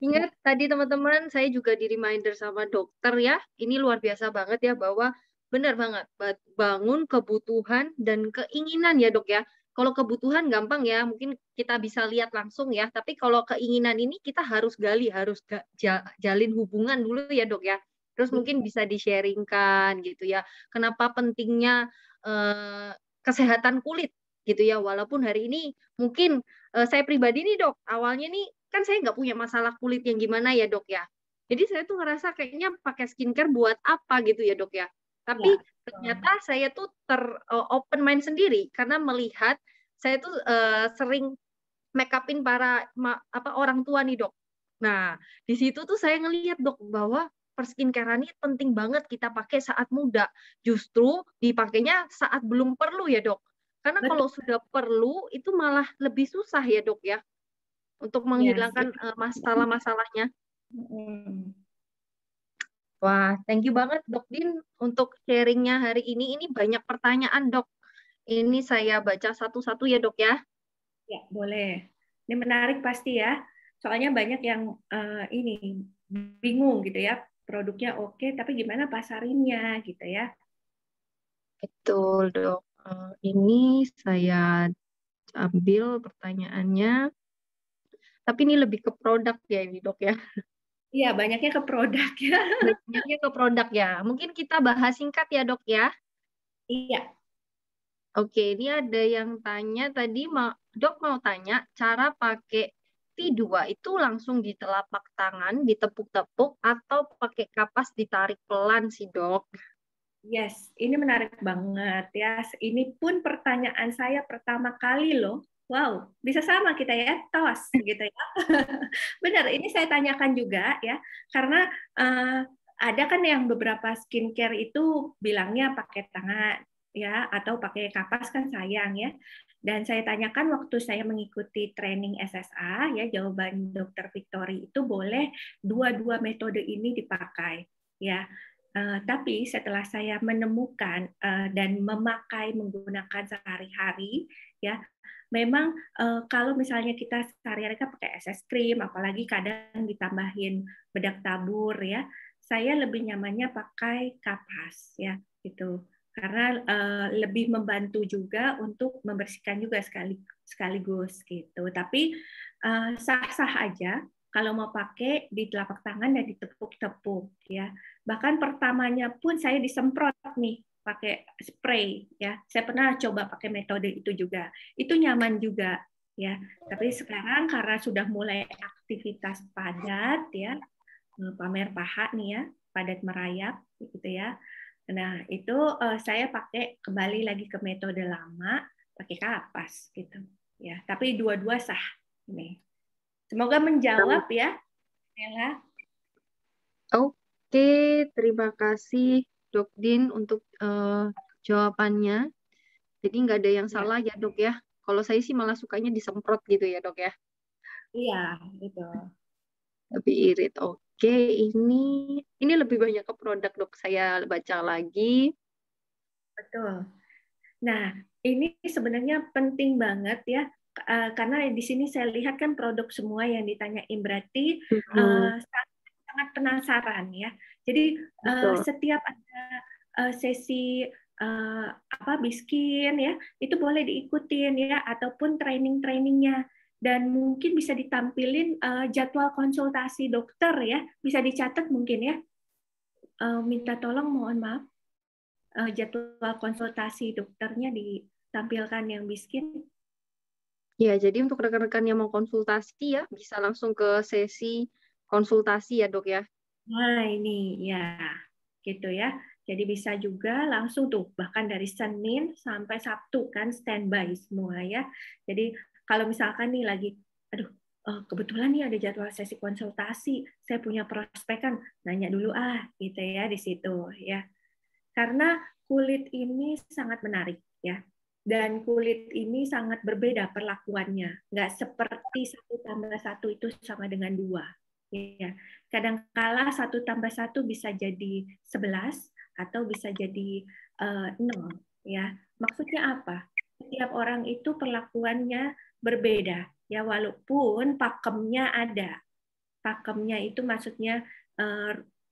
Ingat tadi teman-teman, saya juga di reminder sama dokter ya. Ini luar biasa banget ya, bahwa benar banget, bangun kebutuhan dan keinginan ya dok ya. Kalau kebutuhan gampang ya, mungkin kita bisa lihat langsung ya. Tapi kalau keinginan ini kita harus gali, harus jalin hubungan dulu ya dok ya. Terus mungkin bisa di-sharingkan gitu ya. Kenapa pentingnya kesehatan kulit gitu ya. Walaupun hari ini mungkin saya pribadi nih dok, awalnya nih kan saya nggak punya masalah kulit yang gimana ya dok ya. Jadi saya tuh ngerasa kayaknya pakai skincare buat apa gitu ya dok ya. Tapi ternyata saya tuh open mind sendiri karena melihat saya tuh sering make upin para orang tua nih dok. Nah di situ tuh saya ngelihat dok bahwa perskincarean ini penting banget kita pakai saat muda. Justru dipakainya saat belum perlu ya dok. Karena kalau sudah perlu itu malah lebih susah ya dok ya. Untuk menghilangkan masalah-masalahnya. Wah, thank you banget Dok Din untuk sharingnya hari ini. Ini banyak pertanyaan dok. Ini saya baca satu-satu ya dok ya. Ya, boleh. Ini menarik pasti ya. Soalnya banyak yang ini bingung gitu ya. Produknya oke, tapi gimana pasarinnya gitu ya. Betul dok. Ini saya ambil pertanyaannya. Tapi ini lebih ke produk ya ini dok ya. Iya, banyaknya ke produk ya. Banyaknya ke produk ya. Mungkin kita bahas singkat ya dok ya. Iya. Oke, ini ada yang tanya tadi, Dok mau tanya cara pakai T2 itu langsung di telapak tangan, ditepuk-tepuk, atau pakai kapas ditarik pelan sih, Dok? Yes, ini menarik banget ya. Ini pun pertanyaan saya pertama kali loh. Wow, bisa sama kita ya, tos gitu ya. Benar, ini saya tanyakan juga ya, karena ada kan yang beberapa skincare itu bilangnya pakai tangan ya, atau pakai kapas kan sayang ya. Dan saya tanyakan waktu saya mengikuti training SSA ya, jawaban Dr. Victory itu boleh dua-dua metode ini dipakai ya. Tapi setelah saya menemukan dan memakai menggunakan sehari-hari, ya memang kalau misalnya kita sehari-hari kan pakai SS cream, apalagi kadang ditambahin bedak tabur, ya saya lebih nyamannya pakai kapas, ya gitu. Karena lebih membantu juga untuk membersihkan juga sekaligus gitu. Tapi sah-sah aja kalau mau pakai di telapak tangan dan ditepuk-tepuk, ya. Bahkan pertamanya pun saya disemprot nih pakai spray ya. Saya pernah coba pakai metode itu juga. Itu nyaman juga ya. Tapi sekarang karena sudah mulai aktivitas padat ya, pamer paha nih ya, padat merayap gitu ya. Nah, itu saya pakai kembali lagi ke metode lama, pakai kapas gitu. Ya, tapi dua-dua sah ini. Semoga menjawab ya, Ella. Oke, terima kasih Dok Din untuk jawabannya. Jadi nggak ada yang salah ya Dok ya. Kalau saya sih malah sukanya disemprot gitu ya Dok ya. Iya, gitu. Lebih irit. Oke, ini lebih banyak ke produk Dok. Saya baca lagi. Betul. Nah, ini sebenarnya penting banget ya, karena di sini saya lihat kan produk semua yang ditanyain berarti sangat penasaran ya. Jadi setiap ada sesi biskin ya, itu boleh diikutin ya, ataupun training-trainingnya. Dan mungkin bisa ditampilin jadwal konsultasi dokter ya, bisa dicatat mungkin ya. Minta tolong, mohon maaf. Jadwal konsultasi dokternya ditampilkan yang biskin. Ya, jadi untuk rekan-rekan yang mau konsultasi ya, bisa langsung ke sesi konsultasi ya dok ya. Nah ini ya, gitu ya. Jadi bisa juga langsung tuh, bahkan dari Senin sampai Sabtu kan standby semua ya. Jadi kalau misalkan nih lagi, aduh kebetulan nih ada jadwal sesi konsultasi, saya punya prospek kan, nanya dulu gitu ya di situ ya. Karena kulit ini sangat menarik ya, dan kulit ini sangat berbeda perlakuannya, nggak seperti 1+1 itu sama dengan 2 ya. Kadangkala 1+1 bisa jadi 11 atau bisa jadi 0 ya. Maksudnya apa? Setiap orang itu perlakuannya berbeda ya, walaupun pakemnya ada. Pakemnya itu maksudnya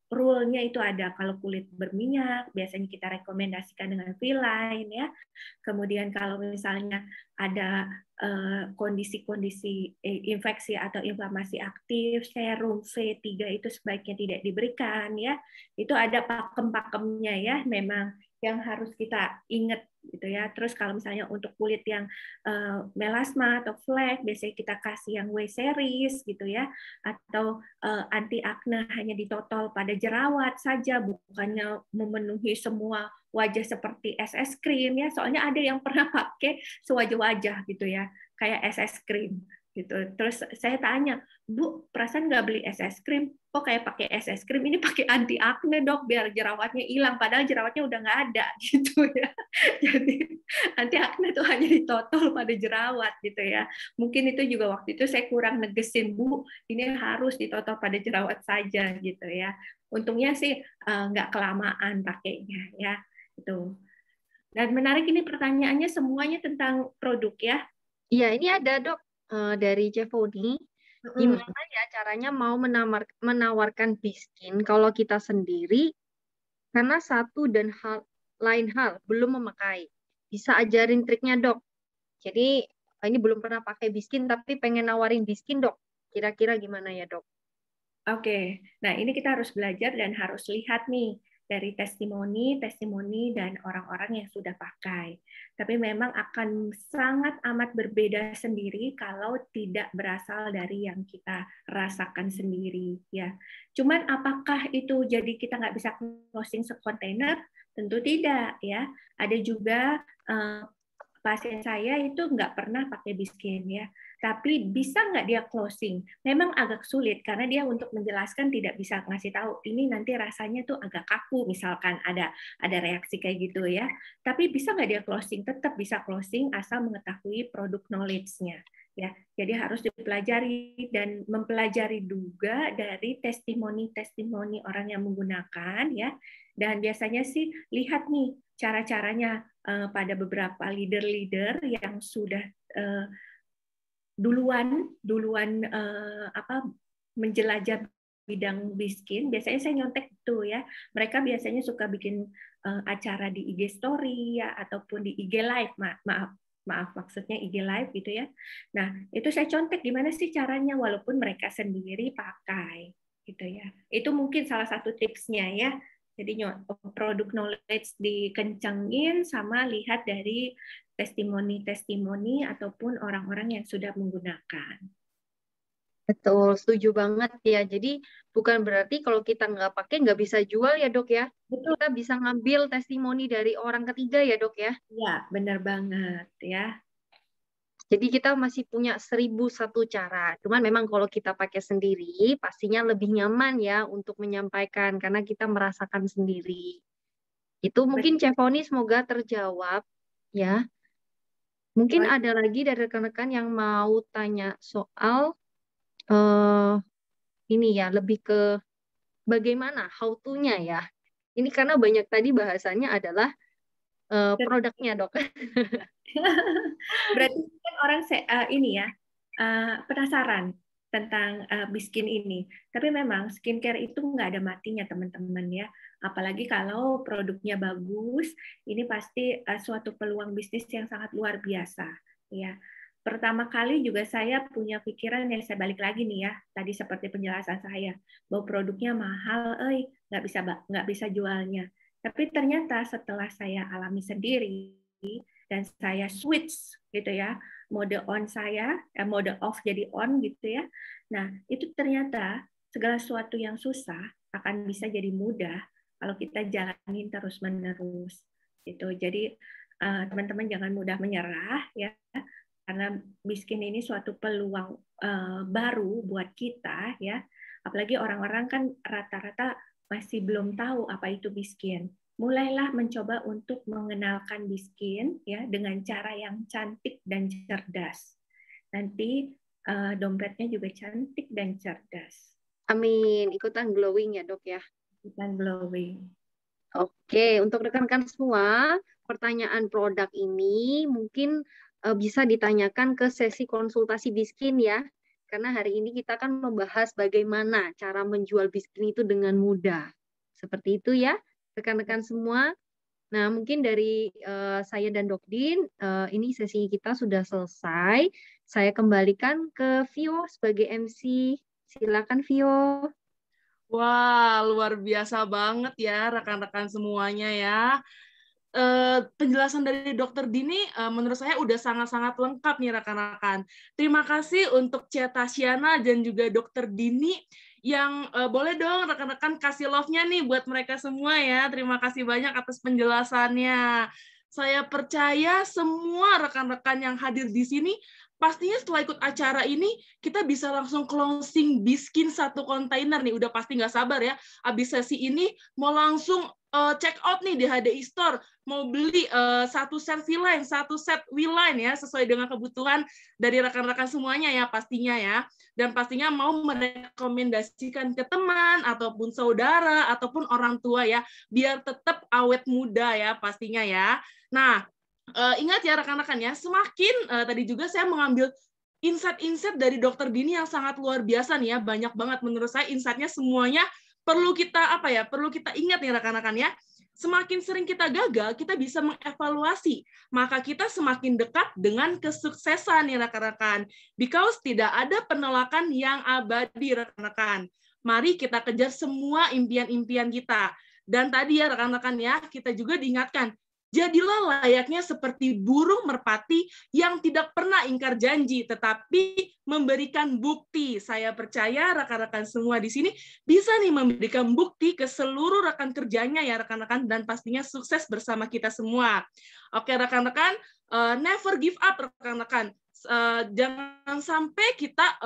rule-nya itu ada. Kalau kulit berminyak, biasanya kita rekomendasikan dengan V-line ya. Kemudian kalau misalnya ada kondisi-kondisi infeksi atau inflamasi aktif, serum V3 itu sebaiknya tidak diberikan ya. Itu ada pakem-pakemnya ya, memang yang harus kita ingat gitu ya. Terus kalau misalnya untuk kulit yang melasma atau flek, biasanya kita kasih yang W series gitu ya, atau anti akne hanya ditotol pada jerawat saja, bukannya memenuhi semua wajah seperti SS cream ya. Soalnya ada yang pernah pakai sewajah-wajah gitu ya, kayak SS cream gitu. Terus saya tanya, Bu, perasaan nggak beli SS cream? Kok kayak pakai SS cream? Ini pakai anti akne dok, biar jerawatnya hilang. Padahal jerawatnya udah nggak ada gitu ya. Jadi anti akne itu hanya ditotol pada jerawat gitu ya. Mungkin itu juga waktu itu saya kurang negesin, Bu, ini harus ditotol pada jerawat saja gitu ya. Untungnya sih nggak kelamaan pakainya ya. Itu. Dan menarik ini pertanyaannya semuanya tentang produk ya. Iya, ini ada dok dari Cevoni. Gimana ya caranya mau menawarkan biskin kalau kita sendiri karena satu dan lain hal belum memakai. Bisa ajarin triknya dok. Jadi ini belum pernah pakai biskin tapi pengen nawarin biskin dok. Kira-kira gimana ya dok? Oke, nah ini kita harus belajar dan harus lihat nih dari testimoni dan orang-orang yang sudah pakai. Tapi memang akan sangat amat berbeda sendiri kalau tidak berasal dari yang kita rasakan sendiri, ya. Cuman apakah itu jadi kita nggak bisa closing sekontainer? Tentu tidak, ya. Ada juga pasien saya itu nggak pernah pakai Biskin, ya. Tapi bisa nggak dia closing? Memang agak sulit karena dia untuk menjelaskan tidak bisa ngasih tahu ini nanti rasanya tuh agak kaku, misalkan ada reaksi kayak gitu, ya. Tapi bisa nggak dia closing? Tetap bisa closing asal mengetahui produk knowledge-nya, ya. Jadi harus dipelajari dan mempelajari juga dari testimoni orang yang menggunakan, ya. Dan biasanya sih lihat nih cara-caranya pada beberapa leader yang sudah duluan menjelajah bidang Biskin. Biasanya saya nyontek tuh, ya. Mereka biasanya suka bikin acara di IG Story, ya, ataupun di IG Live. Maaf maksudnya IG Live gitu, ya. Nah, itu saya contek gimana sih caranya walaupun mereka sendiri pakai gitu, ya. Itu mungkin salah satu tipsnya, ya. Jadi produk knowledge dikencangin sama lihat dari testimoni ataupun orang-orang yang sudah menggunakan. Betul, setuju banget ya. Jadi bukan berarti kalau kita nggak pakai nggak bisa jual ya dok ya. Betul. Kita bisa ngambil testimoni dari orang ketiga ya dok ya. Ya, benar banget ya. Jadi kita masih punya 1001 cara. Cuman memang kalau kita pakai sendiri, pastinya lebih nyaman ya untuk menyampaikan karena kita merasakan sendiri. Itu mungkin Cevoni semoga terjawab ya. Mungkin ada lagi dari rekan-rekan yang mau tanya soal ini ya, lebih ke bagaimana how to-nya ya. Ini karena banyak tadi bahasanya adalah produknya dok. Berarti kan orang ini ya penasaran tentang Biskin ini. Tapi memang skincare itu nggak ada matinya teman-teman ya. Apalagi kalau produknya bagus, ini pasti suatu peluang bisnis yang sangat luar biasa. Ya, pertama kali juga saya punya pikiran yang saya balik lagi nih ya. Tadi seperti penjelasan saya bahwa produknya mahal, nggak bisa jualnya. Tapi ternyata setelah saya alami sendiri dan saya switch gitu ya, mode on saya, mode off jadi on gitu ya. Nah, itu ternyata segala sesuatu yang susah akan bisa jadi mudah kalau kita jalanin terus-menerus. Gitu. Jadi teman-teman jangan mudah menyerah ya, karena Biskin ini suatu peluang baru buat kita ya. Apalagi orang-orang kan rata-rata masih belum tahu apa itu Biskin. Mulailah mencoba untuk mengenalkan Biskin ya dengan cara yang cantik dan cerdas. Nanti dompetnya juga cantik dan cerdas. Amin, ikutan glowing ya dok ya. Ikutan glowing. Oke, untuk rekan-rekan semua, pertanyaan produk ini mungkin bisa ditanyakan ke sesi konsultasi Biskin ya. Karena hari ini kita akan membahas bagaimana cara menjual Biskin itu dengan mudah. Seperti itu ya. Rekan-rekan semua, nah mungkin dari saya dan Dok Din, ini sesi kita sudah selesai. Saya kembalikan ke Vio sebagai MC. Silakan Vio. Wah, luar biasa banget ya rekan-rekan semuanya ya. Penjelasan dari Dr. Dini menurut saya udah sangat-sangat lengkap nih rekan-rekan. Terima kasih untuk Cia Tasyana dan juga Dr. Dini yang boleh dong rekan-rekan kasih love-nya nih buat mereka semua ya. Terima kasih banyak atas penjelasannya. Saya percaya semua rekan-rekan yang hadir di sini pastinya setelah ikut acara ini kita bisa langsung closing Biskin 1 kontainer nih. Udah pasti nggak sabar ya. Abis sesi ini mau langsung check out nih di HDI Store, mau beli 1 set V-Line, 1 set W-Line ya, sesuai dengan kebutuhan dari rekan-rekan semuanya ya pastinya ya. Dan pastinya mau merekomendasikan ke teman, ataupun saudara, ataupun orang tua ya, biar tetap awet muda ya pastinya ya. Nah, ingat ya rekan-rekan ya, semakin tadi juga saya mengambil insight-insight dari Dr. Dini yang sangat luar biasa nih ya, banyak banget menurut saya insight-nya semuanya perlu kita perlu kita ingat nih rekan-rekan ya. Semakin sering kita gagal, kita bisa mengevaluasi, maka kita semakin dekat dengan kesuksesan nih rekan-rekan. Because tidak ada penolakan yang abadi rekan-rekan. Mari kita kejar semua impian-impian kita. Dan tadi ya rekan-rekan ya, kita juga diingatkan, jadilah layaknya seperti burung merpati yang tidak pernah ingkar janji, tetapi memberikan bukti. Saya percaya rekan-rekan semua di sini bisa nih memberikan bukti ke seluruh rekan kerjanya ya rekan-rekan, dan pastinya sukses bersama kita semua. Oke rekan-rekan, never give up rekan-rekan. Jangan sampai kita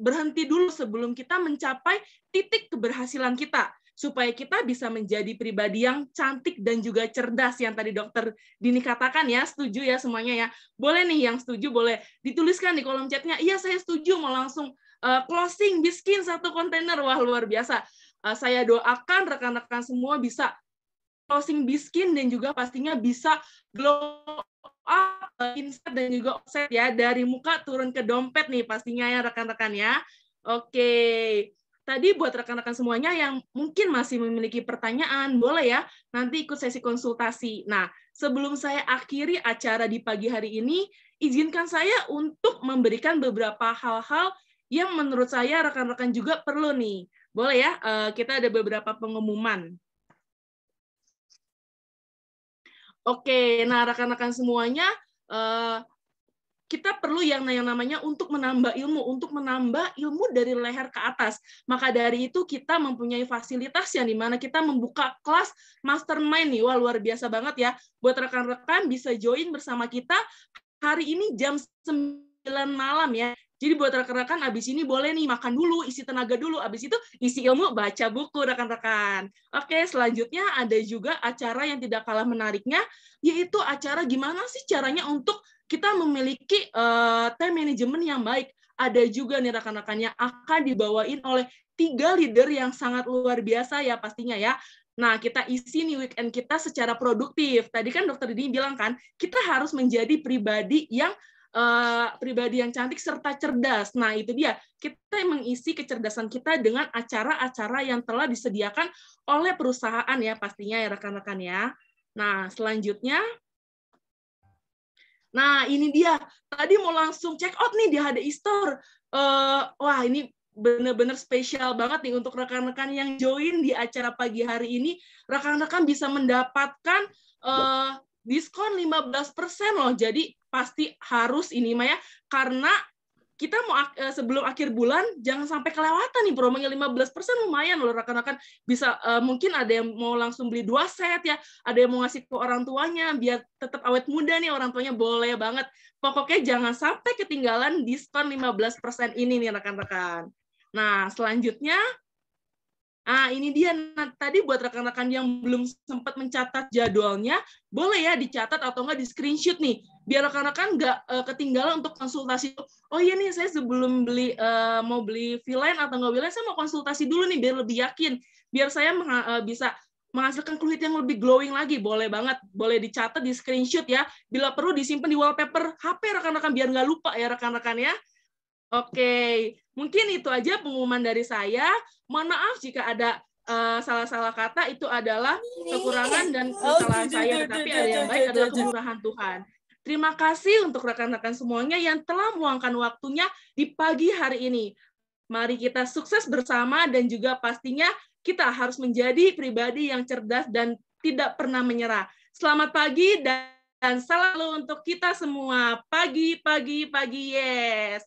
berhenti dulu sebelum kita mencapai titik keberhasilan kita, supaya kita bisa menjadi pribadi yang cantik dan juga cerdas yang tadi Dokter Dini katakan ya. Setuju ya semuanya ya? Boleh nih yang setuju boleh dituliskan di kolom chatnya, iya saya setuju, mau langsung closing Biskin 1 kontainer. Wah luar biasa. Saya doakan rekan-rekan semua bisa closing Biskin dan juga pastinya bisa glow up, insert dan juga offset ya, dari muka turun ke dompet nih pastinya ya rekan-rekan ya. Oke. Tadi buat rekan-rekan semuanya yang mungkin masih memiliki pertanyaan, boleh ya nanti ikut sesi konsultasi. Nah, sebelum saya akhiri acara di pagi hari ini, izinkan saya untuk memberikan beberapa hal-hal yang menurut saya rekan-rekan juga perlu nih. Boleh ya, kita ada beberapa pengumuman. Oke, nah rekan-rekan semuanya, kita perlu yang namanya untuk menambah ilmu dari leher ke atas. Maka dari itu kita mempunyai fasilitas yang dimana kita membuka kelas mastermind nih. Wah luar biasa banget ya. Buat rekan-rekan bisa join bersama kita hari ini jam 9 malam ya. Jadi buat rekan-rekan abis ini boleh nih makan dulu, isi tenaga dulu, abis itu isi ilmu, baca buku rekan-rekan. Oke, selanjutnya ada juga acara yang tidak kalah menariknya, yaitu acara gimana sih caranya untuk kita memiliki time management yang baik. Ada juga nih rekan-rekan yang akan dibawain oleh 3 leader yang sangat luar biasa ya pastinya ya. Nah, kita isi nih weekend kita secara produktif. Tadi kan Dokter Dini bilang kan, kita harus menjadi pribadi yang cantik serta cerdas. Nah, itu dia. Kita mengisi kecerdasan kita dengan acara-acara yang telah disediakan oleh perusahaan ya pastinya ya rekan-rekan ya. Nah, selanjutnya nah, ini dia. Tadi mau langsung check out nih di HDI Store. Wah, ini benar-benar spesial banget nih untuk rekan-rekan yang join di acara pagi hari ini. Rekan-rekan bisa mendapatkan diskon 15% loh. Jadi pasti harus ini Maya, karena kita mau sebelum akhir bulan jangan sampai kelewatan nih promonya 15%, lumayan loh rekan-rekan. Bisa mungkin ada yang mau langsung beli 2 set ya, ada yang mau ngasih ke orang tuanya biar tetap awet muda nih orang tuanya, boleh banget. Pokoknya jangan sampai ketinggalan diskon 15% ini nih rekan-rekan. Nah, selanjutnya ini dia. Nah, tadi buat rekan-rekan yang belum sempat mencatat jadwalnya, boleh ya dicatat atau enggak di screenshot nih, biar rekan-rekan nggak ketinggalan untuk konsultasi. Oh iya nih, saya sebelum mau beli V-Line atau nggak V-Line, saya mau konsultasi dulu nih biar lebih yakin, biar saya bisa menghasilkan kulit yang lebih glowing lagi. Boleh banget, boleh dicatat di screenshot ya. Bila perlu disimpan di wallpaper HP rekan-rekan biar nggak lupa ya rekan-rekan ya. Oke, mungkin itu aja pengumuman dari saya. Mohon maaf jika ada salah-salah kata, itu adalah kekurangan dan kesalahan saya, tetapi ada yang baik adalah kemurahan Tuhan. Terima kasih untuk rekan-rekan semuanya yang telah meluangkan waktunya di pagi hari ini. Mari kita sukses bersama dan juga pastinya kita harus menjadi pribadi yang cerdas dan tidak pernah menyerah. Selamat pagi dan salam untuk kita semua. Pagi, yes.